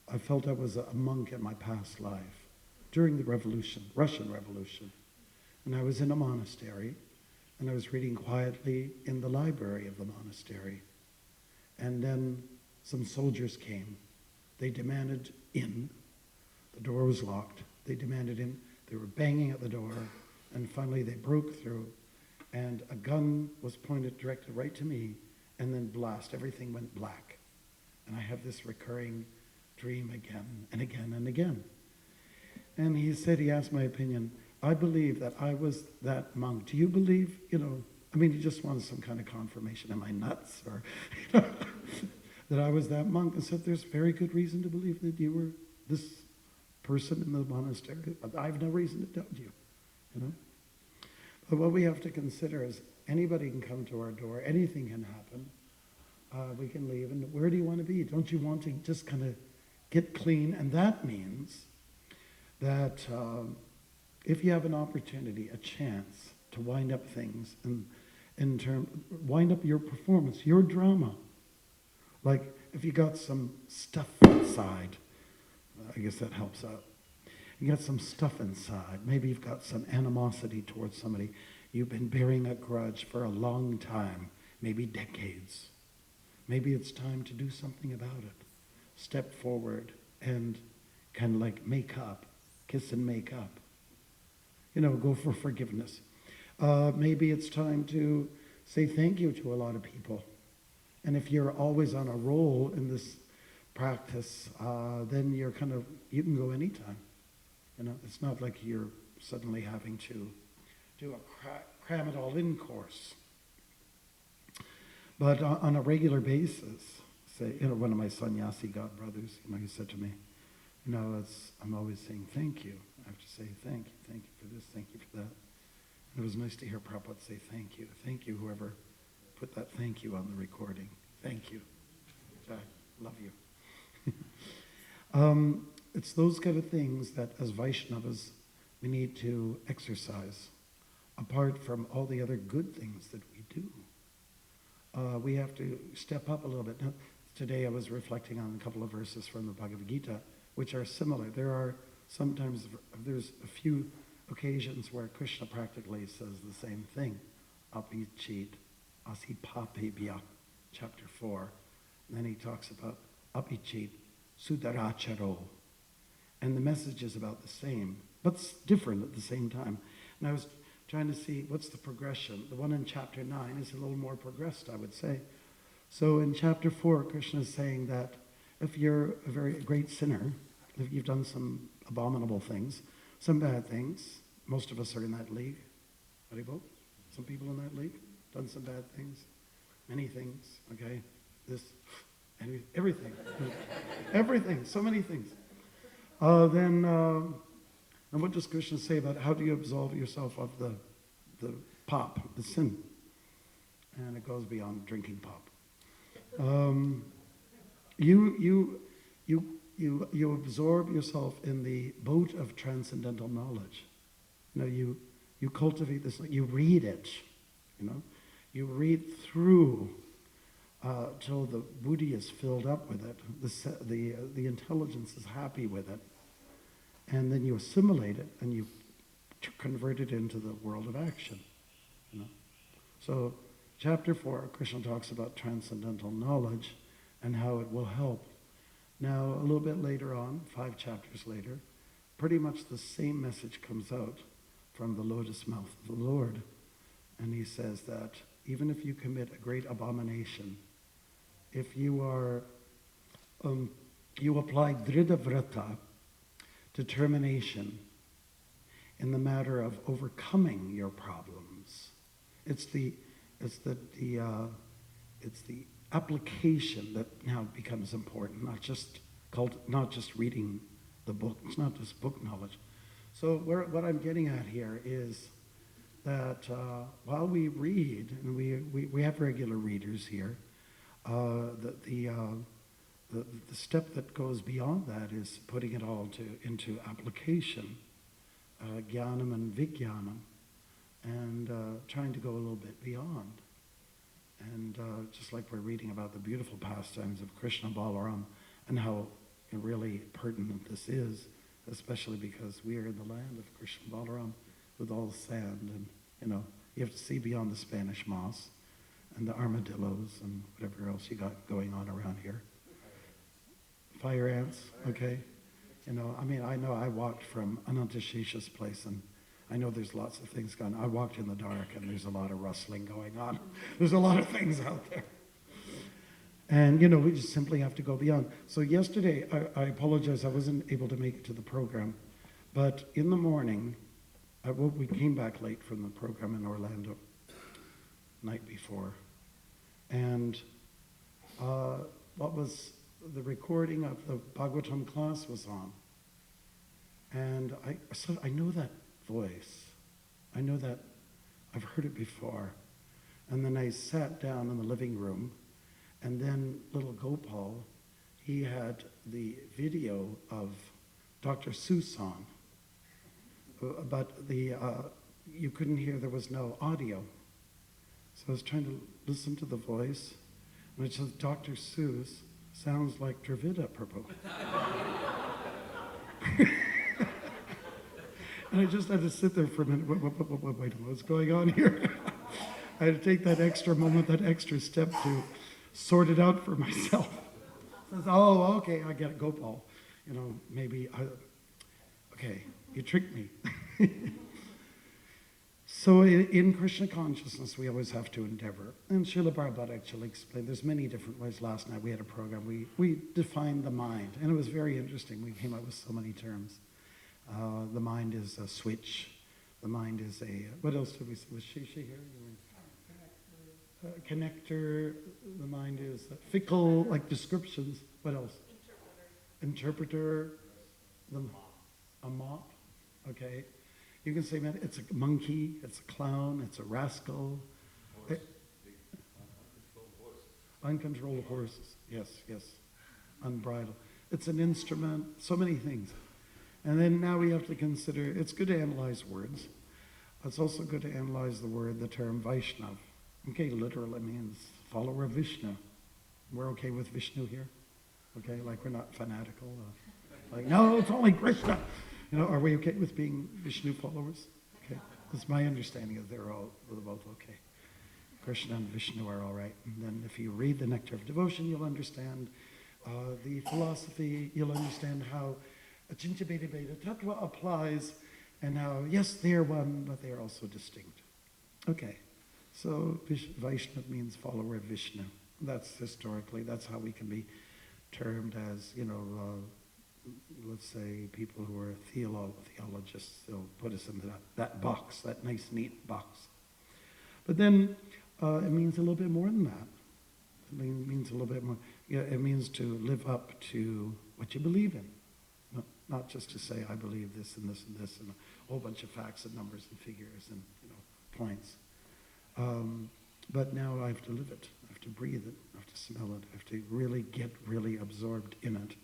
I felt I was a monk in my past life during the revolution, Russian Revolution. And I was in a monastery, and I was reading quietly in the library of the monastery. And then some soldiers came. They demanded in. The door was locked. They demanded in. They were banging at the door, and finally they broke through, and a gun was directed right to me, and then blast. Everything went black. And I have this recurring dream again and again and again. And he asked my opinion. I believe that I was that monk. Do you believe, he just wanted some kind of confirmation. Am I nuts? Or, that I was that monk. And said, there's very good reason to believe that you were this person in the monastery. I have no reason to doubt you, But what we have to consider is anybody can come to our door. Anything can happen. we can leave. And where do you want to be? Don't you want to just kind of get clean? And that means that if you have an opportunity, a chance to wind up things, and wind up your performance, your drama. Like if you got some stuff inside, I guess that helps out. You got some stuff inside. Maybe you've got some animosity towards somebody. You've been bearing a grudge for a long time, maybe decades. Maybe it's time to do something about it. Step forward and kind of like make up, kiss and make up. Go for forgiveness. Maybe it's time to say thank you to a lot of people. And if you're always on a roll in this practice, then you can go anytime. It's not like you're suddenly having to do a cram it all in course. But on a regular basis, say, one of my sannyasi godbrothers, he said to me, I'm always saying thank you. I have to say thank you for this, thank you for that. And it was nice to hear Prabhupada say thank you, whoever put that thank you on the recording. Thank you. I love you. It's those kind of things that as Vaishnavas we need to exercise, apart from all the other good things that we do. We have to step up a little bit. Now, today I was reflecting on a couple of verses from the Bhagavad Gita, which are similar. There's a few occasions where Krishna practically says the same thing. Apichit asipapebhya, chapter 4. And then he talks about apichit sudaracharo. And the message is about the same, but different at the same time. And I was trying to see what's the progression. The one in chapter 9 is a little more progressed, I would say. So in chapter 4, Krishna is saying that if you're a very great sinner, if you've done some abominable things, some bad things, most of us are in that league. Haribol? Some people in that league? Done some bad things? Many things, okay? Everything. Everything, so many things. And what does Krishna say about how do you absolve yourself of the pop, the sin? And it goes beyond drinking pop. You absorb yourself in the boat of transcendental knowledge. You cultivate this. You read it. You read through till the buddhi is filled up with it. The intelligence is happy with it. And then you assimilate it and you convert it into the world of action. So chapter 4, Krishna talks about transcendental knowledge and how it will help. Now, a little bit later on, 5 chapters later, pretty much the same message comes out from the lotus mouth of the Lord. And he says that even if you commit a great abomination, if you are, you apply dhrida vrata, determination, in the matter of overcoming your problems. It's the application that now becomes important, not just reading the book. It's not just book knowledge. So what I'm getting at here is that while we read, and we have regular readers here, the step that goes beyond that is putting it all into application, jnanam and vijnanam, and trying to go a little bit beyond. And just like we're reading about the beautiful pastimes of Krishna Balaram and how really pertinent this is, especially because we are in the land of Krishna Balaram with all the sand, and you have to see beyond the Spanish moss and the armadillos and whatever else you got going on around here. Fire ants, okay? I know I walked from Anantashesha's place, and I know there's lots of things going on. I walked in the dark, and there's a lot of rustling going on. There's a lot of things out there. And, we just simply have to go beyond. So yesterday, I apologize, I wasn't able to make it to the program. But in the morning, we came back late from the program in Orlando, night before. And the recording of the Bhagavatam class was on. And I said, I know that voice. I know that, I've heard it before. And then I sat down in the living room, And then little Gopal, he had the video of Dr. Seuss on, but you couldn't hear, there was no audio. So I was trying to listen to the voice, and it says, Dr. Seuss sounds like Dravida Prabhu. And I just had to sit there for a minute. Wait, what's going on here? I had to take that extra moment, that extra step to sort it out for myself. Says, oh, okay, I get it, Gopal. Maybe, okay, you tricked me. So in Krishna consciousness, we always have to endeavor. And Srila Prabhupada actually explained, there's many different ways. Last night we had a program, we defined the mind, and it was very interesting. We came up with so many terms. The mind is a switch. The mind is a, what else did we say? Was she here? Connector. The mind is fickle, like descriptions. What else? Interpreter. A mop. Okay. You can say, man, it's a monkey, it's a clown, it's a rascal. Uncontrolled horses. Yes. Unbridled. It's an instrument, so many things. And then now we have to consider, it's good to analyze words. It's also good to analyze the term Vaishnav. Okay, literally means follower of Vishnu. We're okay with Vishnu here? Okay, like we're not fanatical. Like, no, it's only Krishna. Are we okay with being Vishnu followers? Okay, that's my understanding is they're both okay. Krishna and Vishnu are all right. And then if you read the Nectar of Devotion, you'll understand the philosophy, you'll understand how Achincha Bheda Bheda Tattva applies, and how, yes, they are one, but they are also distinct. Okay, so Vaishnava means follower of Vishnu. That's historically, that's how we can be termed as, let's say people who are theologists. They'll put us into that box, that nice, neat box. But then it means a little bit more than that. It means a little bit more. Yeah, it means to live up to what you believe in. Not just to say, I believe this and this and this, and a whole bunch of facts and numbers and figures and points. But now I have to live it. I have to breathe it. I have to smell it. I have to really get really absorbed in it.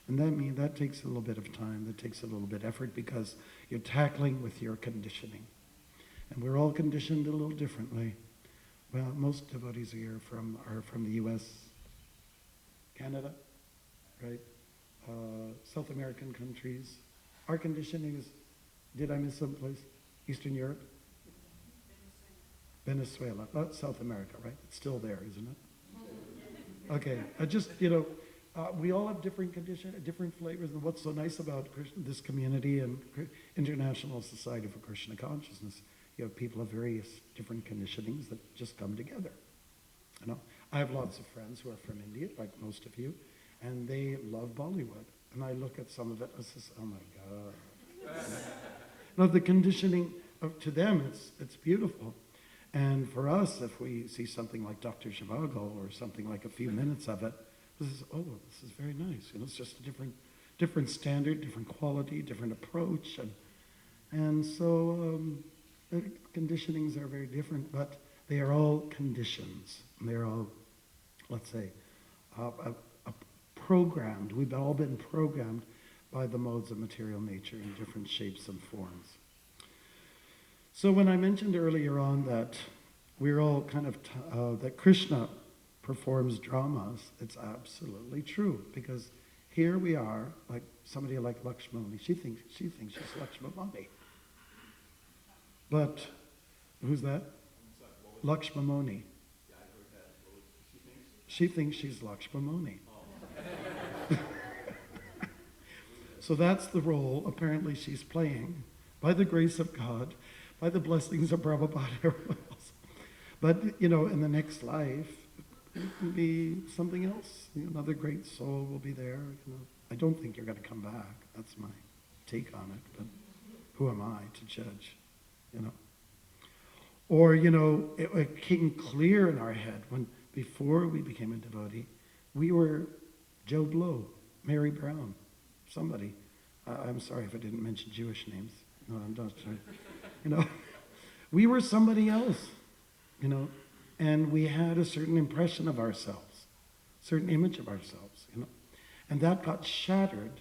And that takes a little bit of time. That takes a little bit of effort because you're tackling with your conditioning. And we're all conditioned a little differently. Well, most devotees here are from the U.S., Canada, right? South American countries. Our conditioning is, did I miss some place? Eastern Europe? Venezuela. South America, right? It's still there, isn't it? Okay, we all have different conditions, different flavors, and what's so nice about this community and International Society for Krishna Consciousness, you have people of various different conditionings that just come together. I have lots of friends who are from India, like most of you, and they love Bollywood. And I look at some of it and I say, oh my God. The conditioning to them, it's beautiful. And for us, if we see something like Dr. Zhivago or something like a few minutes of it, this is very nice. It's just a different standard, different quality, different approach. And so conditionings are very different, but they are all conditions. They're all, let's say, programmed. We've all been programmed by the modes of material nature in different shapes and forms. So when I mentioned earlier on that we're all kind of, that Krishna performs dramas, it's absolutely true, because here we are, like somebody like Lakshmani, she thinks she's Lakshmani. But, who's that? Lakshmani. She thinks she's Lakshmani. So that's the role apparently she's playing, by the grace of God, by the blessings of Prabhupada. But, in the next life, it will be something else. Another great soul will be there. I don't think you're going to come back. That's my take on it. But who am I to judge? Or, it came clear in our head when, before we became a devotee, we were Joe Blow, Mary Brown, somebody. I'm sorry if I didn't mention Jewish names. No, I'm not sorry. We were somebody else, and we had a certain impression of ourselves. certain image of ourselves, And that got shattered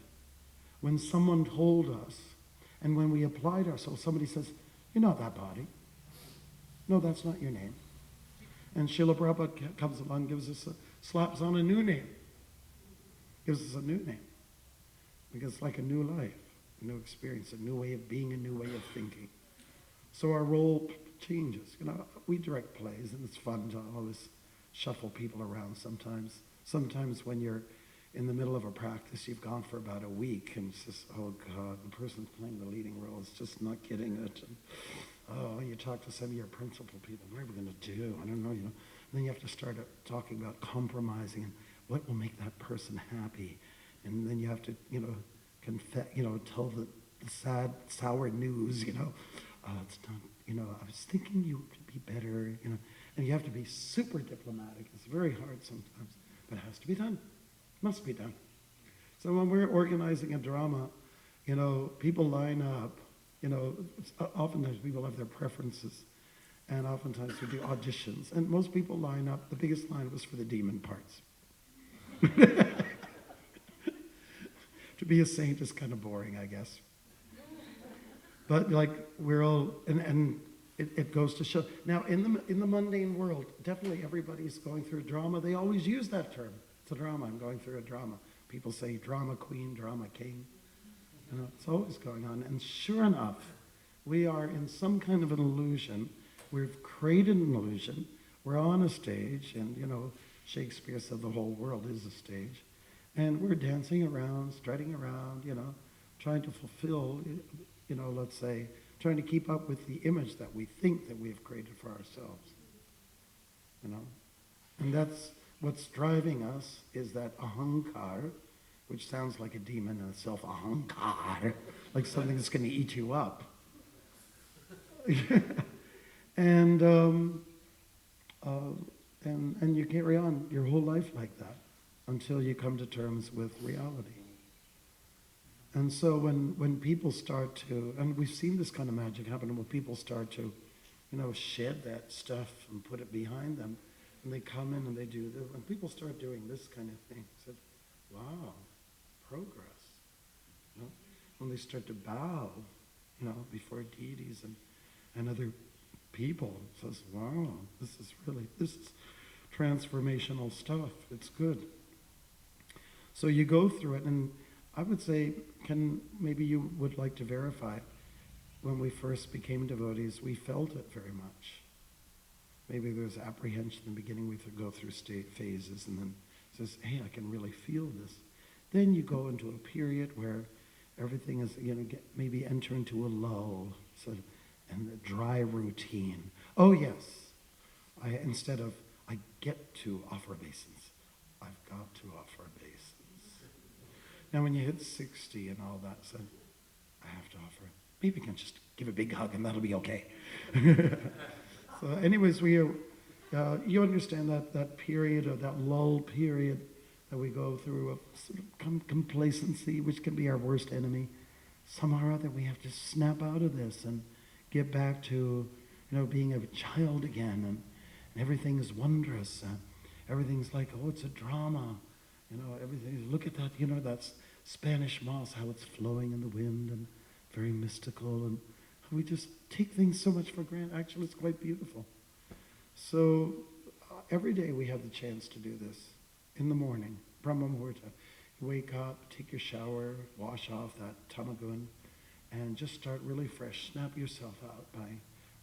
when someone told us, and when we applied ourselves, somebody says, "You're not that body. No, that's not your name." And Srila Prabhupada comes along, gives us slaps on a new name. Gives us a new name. Because it's like a new life, a new experience, a new way of being, a new way of thinking. So our role changes. We direct plays, and it's fun to always shuffle people around sometimes. Sometimes when you're in the middle of a practice, you've gone for about a week, and it's just, oh God, the person playing the leading role is just not getting it. And, you talk to some of your principal people, what are we going to do? I don't know, And then you have to start talking about compromising and what will make that person happy. And then you have to, tell the sad, sour news, it's not, I was thinking you could be better, and you have to be super diplomatic. It's very hard sometimes, but it has to be done. Must be done. So when we're organizing a drama, people line up, oftentimes people have their preferences, and oftentimes we do auditions, and most people line up. The biggest line was for the demon parts. To be a saint is kind of boring, I guess. But we're all, and it goes to show. Now, in the mundane world, definitely everybody's going through drama. They always use that term. It's a drama. I'm going through a drama. People say drama queen, drama king. It's always going on. And sure enough, we are in some kind of an illusion. We've created an illusion. We're on a stage, and Shakespeare said the whole world is a stage. And we're dancing around, strutting around, trying to fulfill, let's say, trying to keep up with the image that we think that we have created for ourselves. And that's what's driving us, is that ahankar, which sounds like a demon in itself, ahankar, like something that's going to eat you up. And you carry on your whole life like that until you come to terms with reality. And so when people start to, and we've seen this kind of magic happen, when people start to, shed that stuff and put it behind them, and they come in and they do this, when people start doing this kind of thing, said, wow, progress. When they start to bow, before deities and other people, it says, wow, this is transformational stuff. It's good. So you go through it, and I would say, maybe you would like to verify, when we first became devotees, we felt it very much. Maybe there's apprehension in the beginning. We go through phases, and then it says, hey, I can really feel this. Then you go into a period where everything is, maybe enter into a lull, and a dry routine. Oh yes, instead of I get to offer obeisance, I've got to offer obeisance. Now when you hit 60 and all that, so I have to offer. Maybe you can just give a big hug and that'll be okay. So anyways, you understand that period, or that lull period that we go through of sort of complacency, which can be our worst enemy. Somehow or other we have to snap out of this and get back to, being a child again, and everything is wondrous. Everything's like, oh, it's a drama. Everything, look at that, that's Spanish moss, how it's flowing in the wind and very mystical, and we just take things so much for granted. Actually, it's quite beautiful. So every day we have the chance to do this. In the morning, Brahma Muhurta, you wake up, take your shower, wash off that tamagun, and just start really fresh. Snap yourself out by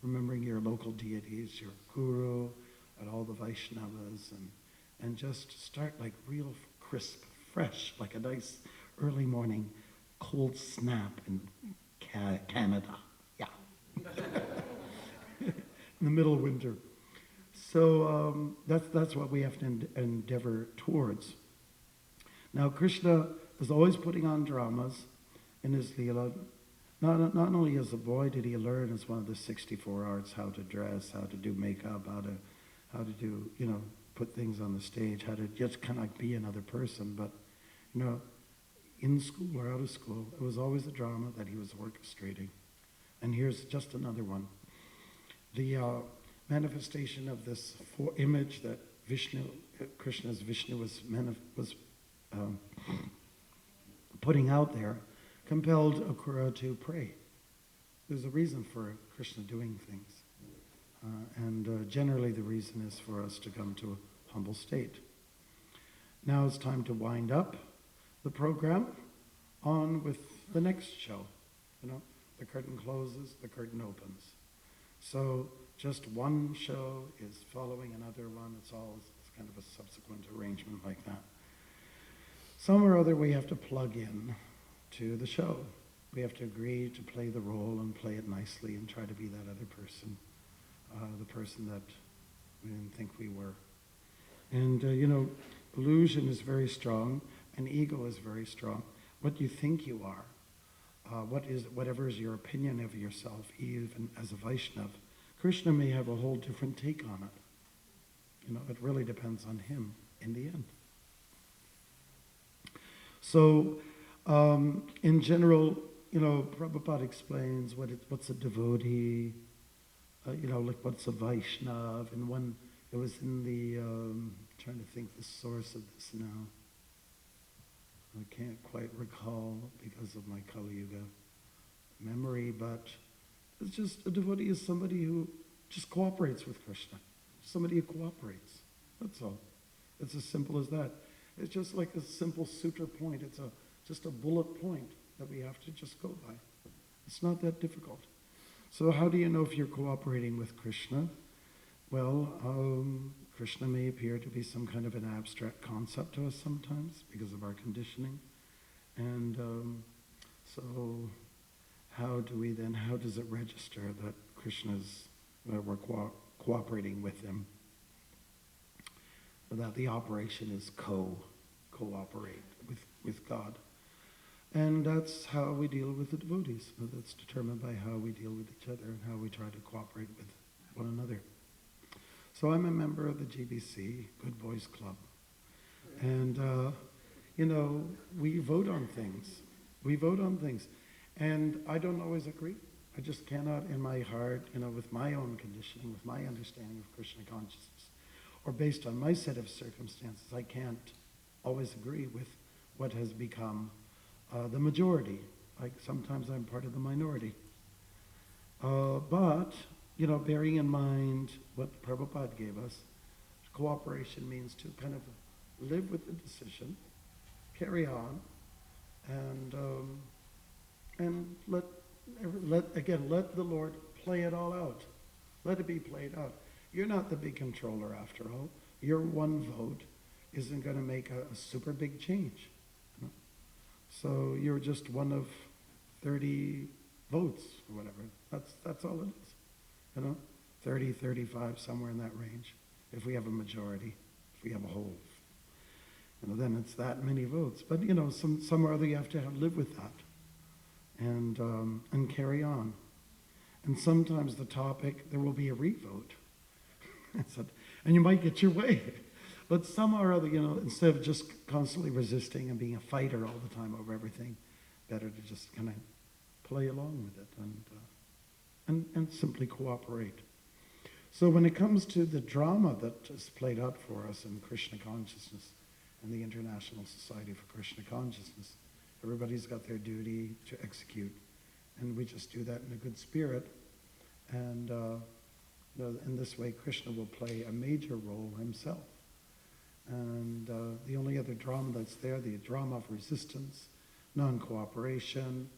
remembering your local deities, your guru, and all the Vaishnavas, and just start like real crisp, fresh, like a nice early morning cold snap in Canada. Yeah. In the middle of winter. So that's what we have to endeavor towards. Now Krishna is always putting on dramas in his Leela. Not only as a boy did he learn as one of the 64 arts how to dress, how to do makeup, how to do, put things on the stage, how to just kind of like be another person, but, in school or out of school, it was always a drama that he was orchestrating. And here's just another one. The manifestation of this image that Vishnu, Krishna's Vishnu was putting out there, compelled Akrura to pray. There's a reason for Krishna doing things. And generally the reason is for us to come to a humble state. Now it's time to wind up the program. On with the next show. The curtain closes, the curtain opens. So just one show is following another one. It's kind of a subsequent arrangement like that. Somewhere or other we have to plug in to the show. We have to agree to play the role and play it nicely and try to be that other person, the person that we didn't think we were. And, illusion is very strong and ego is very strong. What you think you are, whatever is your opinion of yourself, even as a Vaishnava, Krishna may have a whole different take on it. It really depends on him in the end. So, in general, Prabhupada explains what's a devotee, like what's a Vaishnava, and when it was in the, trying to think the source of this now. I can't quite recall because of my Kali Yuga memory, but it's just a devotee is somebody who just cooperates with Krishna. Somebody who cooperates. That's all. It's as simple as that. It's just like a simple sutra point. It's just a bullet point that we have to just go by. It's not that difficult. So how do you know if you're cooperating with Krishna? Well, Krishna may appear to be some kind of an abstract concept to us sometimes because of our conditioning. And so how does it register that we're cooperating with him? That the operation is cooperate with God. And that's how we deal with the devotees. That's determined by how we deal with each other and how we try to cooperate with one another. So I'm a member of the GBC, Good Boys Club. And, we vote on things. And I don't always agree. I just cannot in my heart, with my own conditioning, with my understanding of Krishna consciousness, or based on my set of circumstances, I can't always agree with what has become the majority. Like sometimes I'm part of the minority. But bearing in mind what Prabhupada gave us, cooperation means to kind of live with the decision, carry on, and let the Lord play it all out. Let it be played out. You're not the big controller after all. Your one vote isn't going to make a super big change. So you're just one of 30 votes or whatever. That's all it is. 30, 35, somewhere in that range. If we have a majority, if we have a whole, then it's that many votes. But somewhere or other you have to live with that, and carry on. And sometimes the topic there will be a revote, and you might get your way. But somehow or other, instead of just constantly resisting and being a fighter all the time over everything, better to just kind of play along with it and simply cooperate. So when it comes to the drama that is played out for us in Krishna consciousness and the International Society for Krishna Consciousness, everybody's got their duty to execute, and we just do that in a good spirit. And in this way, Krishna will play a major role himself. And the only other drama that's there, the drama of resistance, non-cooperation,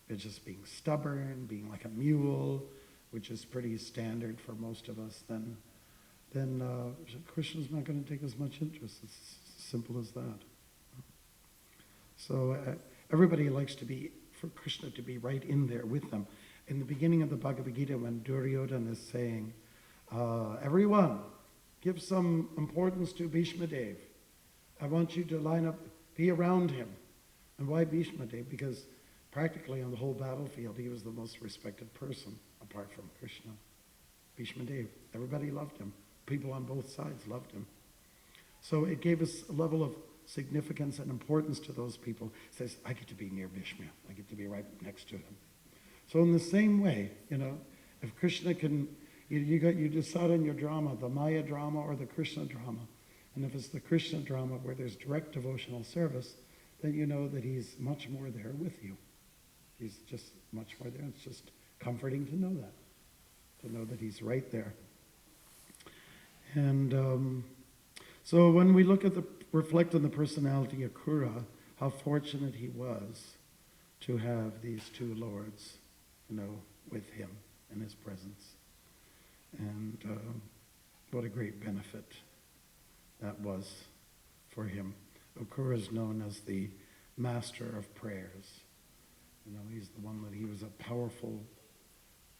it's just being stubborn, being like a mule, which is pretty standard for most of us, then Krishna's not going to take as much interest. It's as simple as that. So everybody likes for Krishna to be right in there with them. In the beginning of the Bhagavad Gita, when Duryodhana is saying, everyone, give some importance to Bhishma Dev. I want you to line up, be around him. And why Bhishma Dev? Because practically on the whole battlefield, he was the most respected person, apart from Krishna. Bhishma Dev. Everybody loved him. People on both sides loved him. So it gave us a level of significance and importance to those people. It says, I get to be near Bhishma. I get to be right next to him. So in the same way, if Krishna can, you decide on your drama, the Maya drama or the Krishna drama. And if it's the Krishna drama where there's direct devotional service, then you know that he's much more there with you. He's just much more there. It's just comforting to know that he's right there. And so when we reflect on the personality of Kura, how fortunate he was to have these two lords, with him in his presence. And what a great benefit that was for him. Okura is known as the master of prayers. He's the one that he was a powerful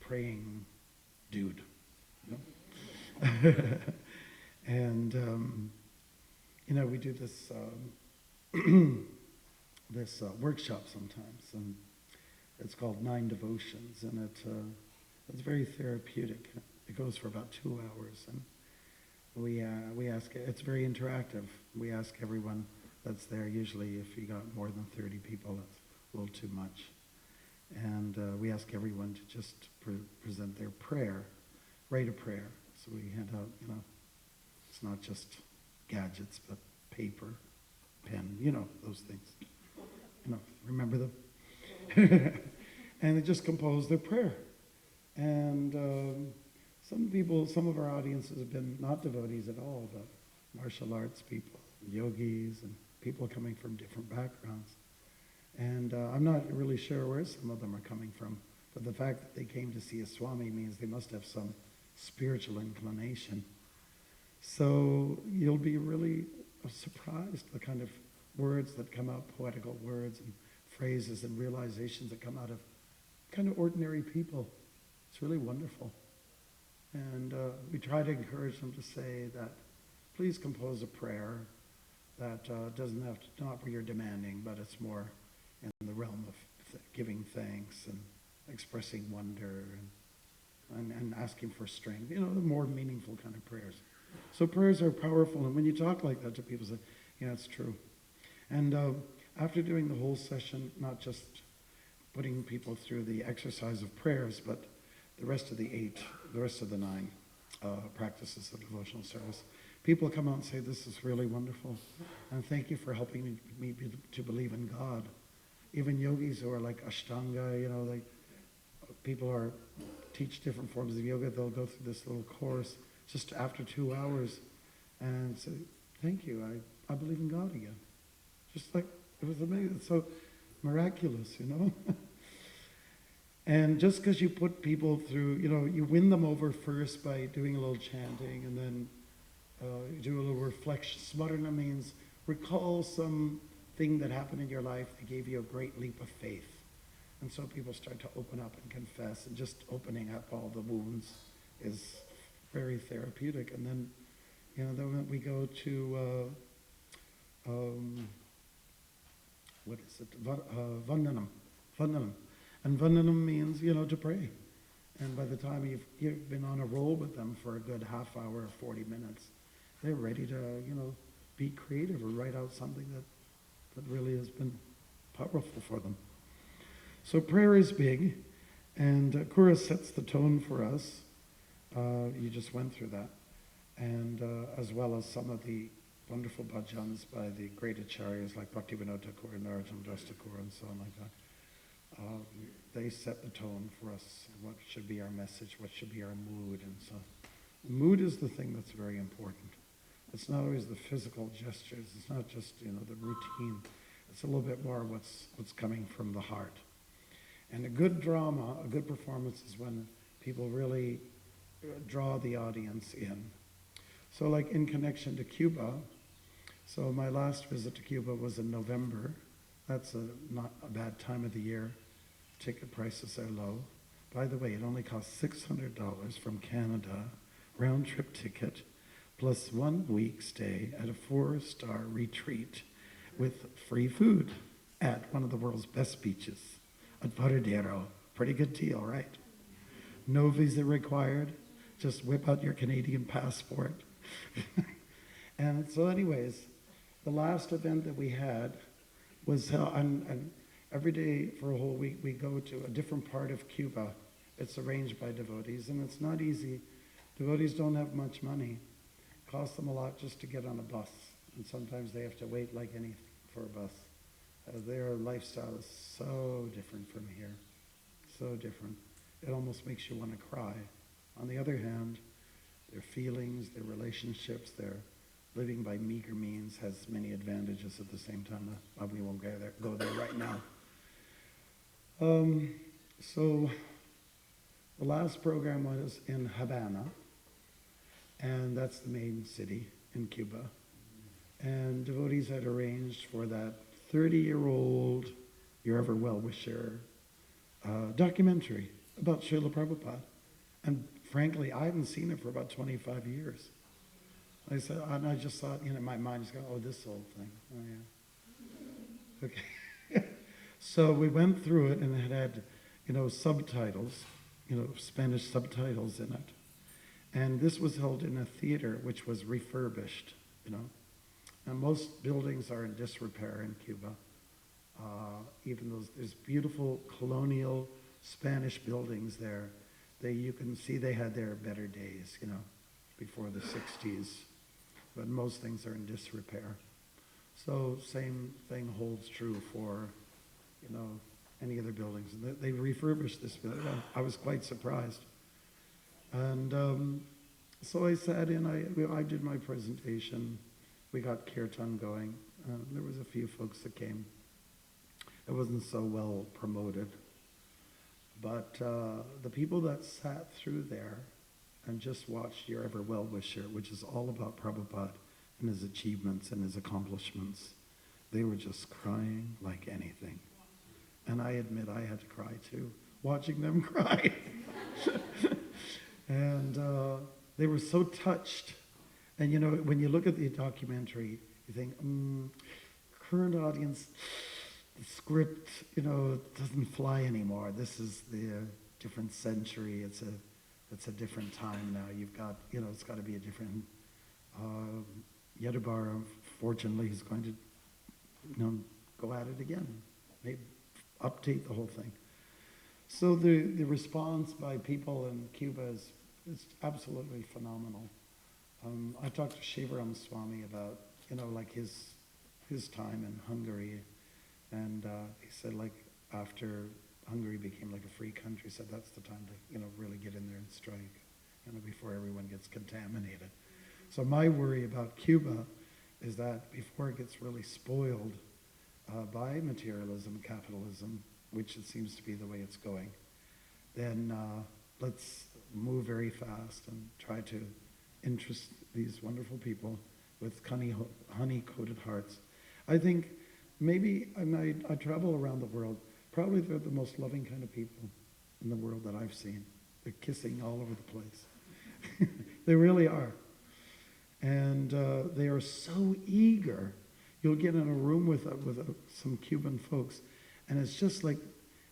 praying dude. And we do this this workshop sometimes, and it's called 9 Devotions, and it's very therapeutic. It goes for about 2 hours, and we ask, it's very interactive. We ask everyone that's there. Usually if you got more than 30 people, that's a little too much. And we ask everyone to just present their prayer, write a prayer. So we hand out, it's not just gadgets, but paper, pen, those things. Remember them? And they just compose their prayer. And some of our audiences have been not devotees at all, but martial arts people, yogis, and people coming from different backgrounds. And I'm not really sure where some of them are coming from, but the fact that they came to see a Swami means they must have some spiritual inclination. So you'll be really surprised the kind of words that come out, poetical words and phrases and realizations that come out of kind of ordinary people. It's really wonderful. And we try to encourage them to say that, please compose a prayer that doesn't have to, not where you're demanding, but it's more in the realm of giving thanks and expressing wonder and asking for strength, the more meaningful kind of prayers. So prayers are powerful, and when you talk like that to people, say, yeah, it's true. And after doing the whole session, not just putting people through the exercise of prayers, but the rest of the 9 practices of devotional service, people come out and say, this is really wonderful, and thank you for helping me to believe in God. Even yogis who are like Ashtanga, people teach different forms of yoga, they'll go through this little course just after 2 hours and say, thank you, I believe in God again. Just like, it was amazing, it's so miraculous, And just because you put people through, you win them over first by doing a little chanting, and then you do a little reflection. Smarana means recall something that happened in your life that gave you a great leap of faith. And so people start to open up and confess, and just opening up all the wounds is very therapeutic. And then, then we go to, what is it? Vandanam. And vandanam means, to pray. And by the time you've been on a roll with them for a good half hour or 40 minutes, they're ready to, be creative or write out something that really has been powerful for them. So prayer is big, and Kura sets the tone for us. You just went through that. And as well as some of the wonderful bhajans by the great acharyas like Bhaktivinoda Thakur and Narottam Das Thakur and so on like that. They set the tone for us, what should be our message, what should be our mood, and so the mood is the thing that's very important. It's not always the physical gestures, it's not just, the routine. It's a little bit more what's coming from the heart. And a good drama, a good performance is when people really draw the audience in. So like in connection to Cuba, so my last visit to Cuba was in November. That's not a bad time of the year. Ticket prices are low. By the way, it only costs $600 from Canada, round-trip ticket, plus 1 week stay at a 4-star retreat with free food at one of the world's best beaches, at Varadero. Pretty good deal, right? No visa required. Just whip out your Canadian passport. And so anyways, the last event that we had was and every day for a whole week we go to a different part of Cuba. It's arranged by devotees, and it's not easy. Devotees don't have much money. Costs them a lot just to get on a bus, and sometimes they have to wait like anything for a bus. Their lifestyle is so different from here, so different. It almost makes you want to cry. On the other hand, their feelings, their relationships, their living by meager means has many advantages at the same time. We won't go there right now. So the last program was in Havana, and that's the main city in Cuba. And devotees had arranged for that 30-year-old, your ever well-wisher, documentary about Srila Prabhupada. And frankly, I haven't seen it for about 25 years. I said, and I just thought, in my mind, just go, oh, this old thing. Oh, yeah. Okay. So we went through it, and it had, subtitles, Spanish subtitles in it. And this was held in a theater which was refurbished, And most buildings are in disrepair in Cuba. Even those, there's beautiful colonial Spanish buildings there. You can see they had their better days, before the 60s. But most things are in disrepair. So same thing holds true for, any other buildings. They refurbished this building. I was quite surprised. And so I sat in, I did my presentation. We got kirtan going. There was a few folks that came. It wasn't so well promoted. But the people that sat through there and just watched Your Ever Well-Wisher, which is all about Prabhupada and his achievements and his accomplishments, they were just crying like anything. And I admit I had to cry too, watching them cry. And they were so touched. And when you look at the documentary, you think, current audience, the script, doesn't fly anymore. This is the different century. It's a different time now. You've got, it's got to be a different. Yedabar, fortunately, is going to, go at it again. Maybe update the whole thing. So the response by people in Cuba is absolutely phenomenal. I talked to Shivaram Swami about, like his time in Hungary, and he said, like, after Hungary became like a free country, he said that's the time to, really get in there and strike, before everyone gets contaminated. So my worry about Cuba is that before it gets really spoiled by materialism, capitalism, which it seems to be the way it's going, then let's move very fast and try to interest these wonderful people with honey-coated hearts. I think maybe, I travel around the world, probably they're the most loving kind of people in the world that I've seen. They're kissing all over the place. They really are. And they are so eager. You'll get in a room with some Cuban folks, and it's just like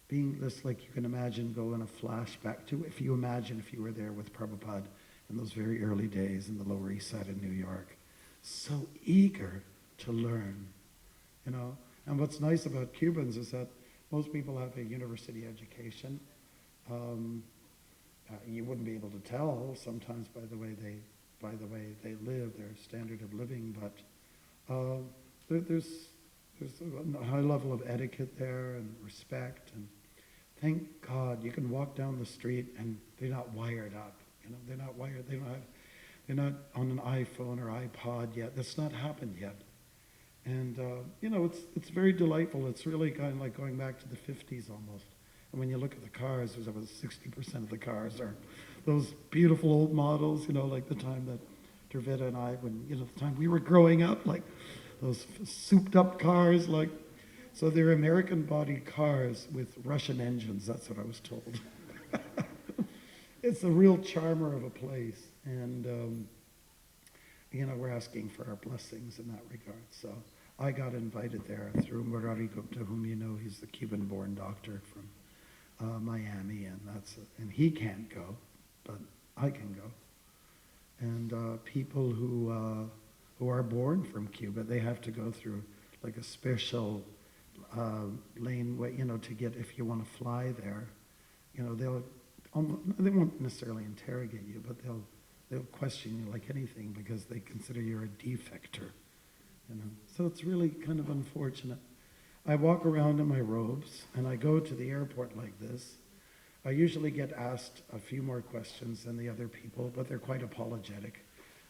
being this, like you can imagine, go in a flashback to, if you were there with Prabhupada in those very early days in the Lower East Side of New York. So eager to learn, And what's nice about Cubans is that most people have a university education. You wouldn't be able to tell sometimes by the way they live, their standard of living, but there's a high level of etiquette there and respect, and thank God you can walk down the street and they're not wired up. They're not wired. They're not on an iPhone or iPod yet. That's not happened yet. And it's very delightful. It's really kind of like going back to the 50s almost. And when you look at the cars, there's about 60% of the cars are those beautiful old models. Like the time that Dervita and I, the time we were growing up, like those souped-up cars, like. So they're American-bodied cars with Russian engines. That's what I was told. It's a real charmer of a place, and we're asking for our blessings in that regard. So I got invited there through Murari Gupta, whom you know. He's the Cuban-born doctor from Miami, and he can't go, but I can go. And people who are born from Cuba, they have to go through like a special laneway, to get, if you want to fly there, they won't necessarily interrogate you, but they'll question you like anything because they consider you're a defector, you know. So it's really kind of unfortunate. I walk around in my robes and I go to the airport like this. I usually get asked a few more questions than the other people, but they're quite apologetic.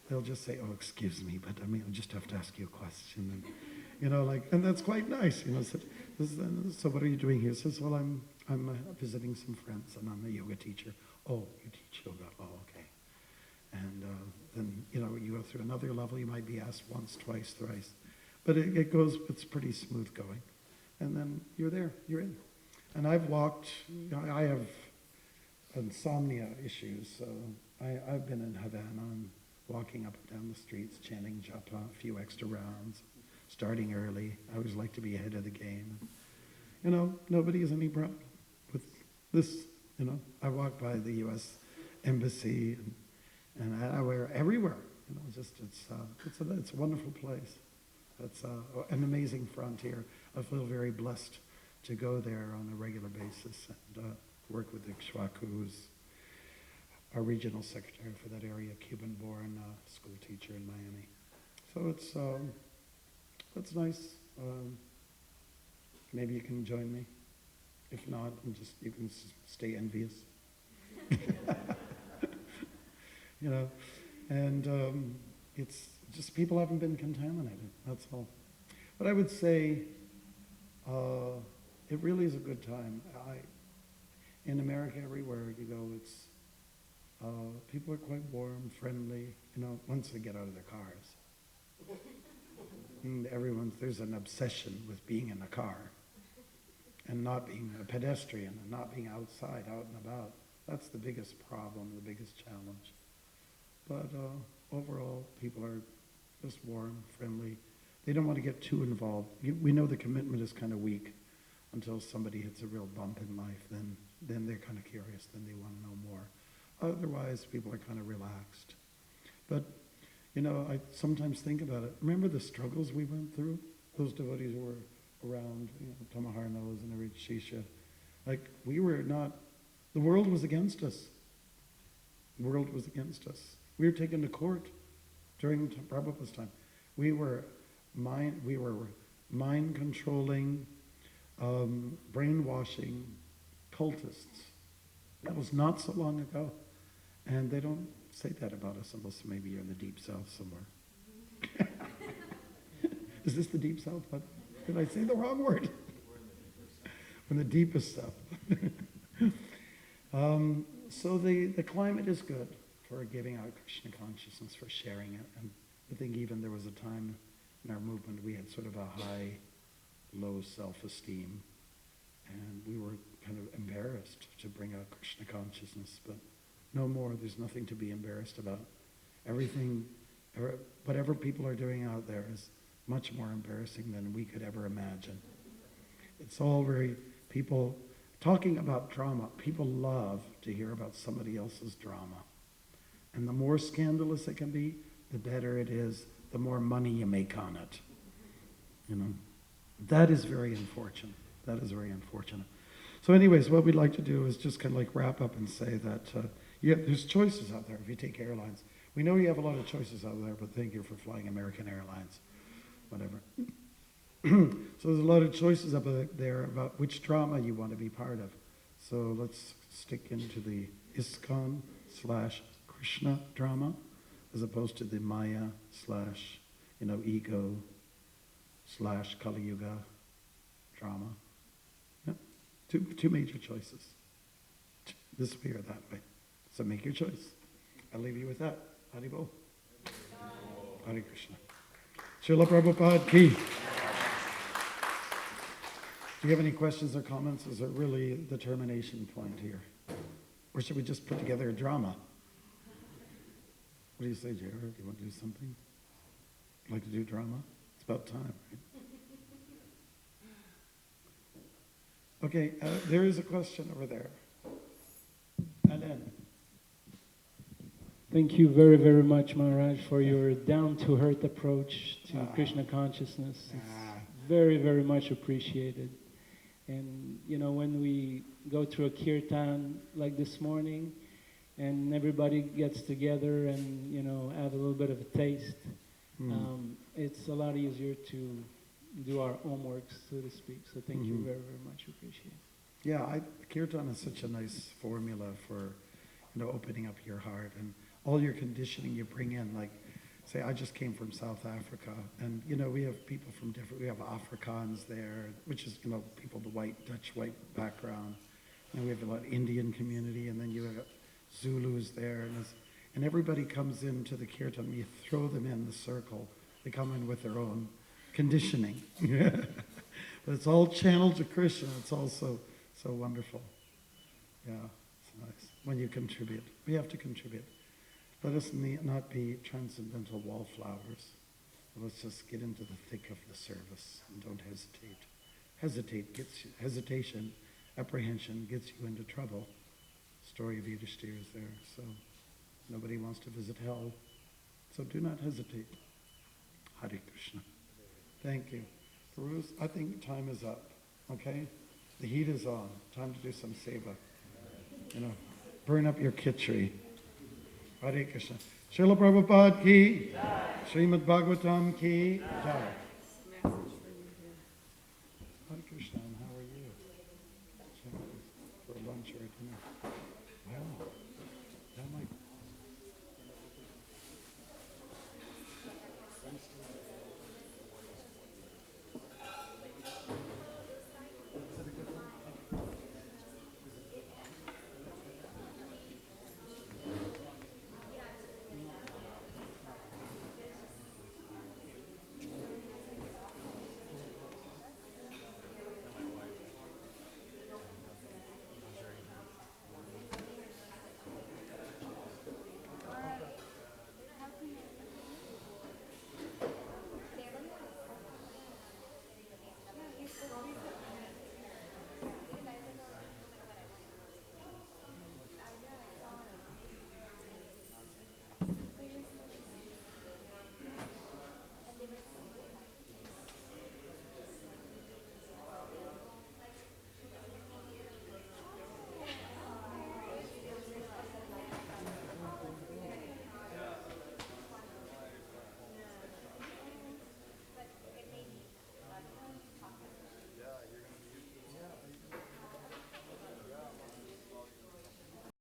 They'll just say, "Oh, excuse me, but I mean, I just have to ask you a question," and you know, like, and that's quite nice, you know. So what are you doing here? Says, "Well, I'm visiting some friends, and I'm a yoga teacher." "Oh, you teach yoga? Oh, okay." And then you know, you go through another level. You might be asked once, twice, thrice, but it goes. It's pretty smooth going, and then you're there. You're in. And I've walked. You know, I have insomnia issues, so I've been in Havana and walking up and down the streets, chanting japa, a few extra rounds, starting early. I always like to be ahead of the game. You know, nobody has any problem with this. You know, I walk by the U.S. Embassy, and I wear everywhere. You know, just it's a wonderful place. It's an amazing frontier. I feel very blessed to go there on a regular basis and work with ISKCON, who's our regional secretary for that area, Cuban-born school teacher in Miami. So it's nice. Maybe you can join me. If not, you can stay envious. You know, and it's just people haven't been contaminated. That's all. But I would say it really is a good time. In America, everywhere you go, it's people are quite warm, friendly. You know, once they get out of their cars, and there's an obsession with being in a car and not being a pedestrian and not being outside, out and about. That's the biggest problem, the biggest challenge. But overall, people are just warm, friendly. They don't want to get too involved. We know the commitment is kind of weak until somebody hits a real bump in life. Then they're kind of curious. Then they want to know more. Otherwise, people are kind of relaxed. But, you know, I sometimes think about it. Remember the struggles we went through? Those devotees who were around, you know, Tamahar knows and every Shisha. Like, we were not, the world was against us. The world was against us. We were taken to court during Prabhupada's time. We were mind controlling, brainwashing cultists. That was not so long ago. And they don't say that about us unless maybe you're in the deep south somewhere. Is this the deep south? What? Did I say the wrong word? In the deepest south. So the climate is good for giving out Krishna consciousness, for sharing it. And I think even there was a time in our movement we had sort of a high, low self-esteem. And we were kind of embarrassed to bring out Krishna consciousness, but no more. There's nothing to be embarrassed about. Everything, whatever people are doing out there is much more embarrassing than we could ever imagine. It's all very, people talking about drama. People love to hear about somebody else's drama. And the more scandalous it can be, the better it is, the more money you make on it. You know, that is very unfortunate. That is very unfortunate. So anyways, what we'd like to do is just kind of like wrap up and say that there's choices out there if you take airlines. We know you have a lot of choices out there, but thank you for flying American Airlines, whatever. So there's a lot of choices up there about which drama you want to be part of. So let's stick into the ISKCON/Krishna drama as opposed to the Maya / ego / Kali Yuga drama. Yeah. Two major choices. This way or that way. So make your choice. I'll leave you with that. Hare Bol. Hare Krishna. Srila Prabhupada ki. Do you have any questions or comments? Is it really the termination point here? Or should we just put together a drama? What do you say, Jared? Do you want to do something? Like to do drama? It's about time, right? Okay, there is a question over there. And then. Thank you very, very much, Maharaj, for your down-to-earth approach to Krishna consciousness. It's very, very much appreciated. And, you know, when we go through a kirtan like this morning, and everybody gets together and, you know, have a little bit of a taste. It's a lot easier to do our homework, so to speak. So thank you very, very much. Appreciate it. Yeah, kirtan is such a nice formula for, you know, opening up your heart and all your conditioning you bring in. Like, say, I just came from South Africa, and, you know, we have people from different, we have Afrikaans there, which is, you know, people, the white, Dutch white background. And we have a lot of Indian community, and then you have Zulus there, and everybody comes into the kirtan. You throw them in the circle. They come in with their own conditioning. But it's all channeled to Krishna. It's all so wonderful. Yeah, it's nice when you contribute. We have to contribute. Let us not be transcendental wallflowers. Let's just get into the thick of the service and don't hesitate. Hesitation, apprehension gets you into trouble. Story of Yudhishthira is there. So nobody wants to visit hell. So do not hesitate. Hare Krishna. Thank you. Peruse, I think time is up. Okay? The heat is on. Time to do some seva. You know, burn up your kitchery. Hare Krishna. Srila Prabhupada ki, Srimad Bhagavatam ki, jai.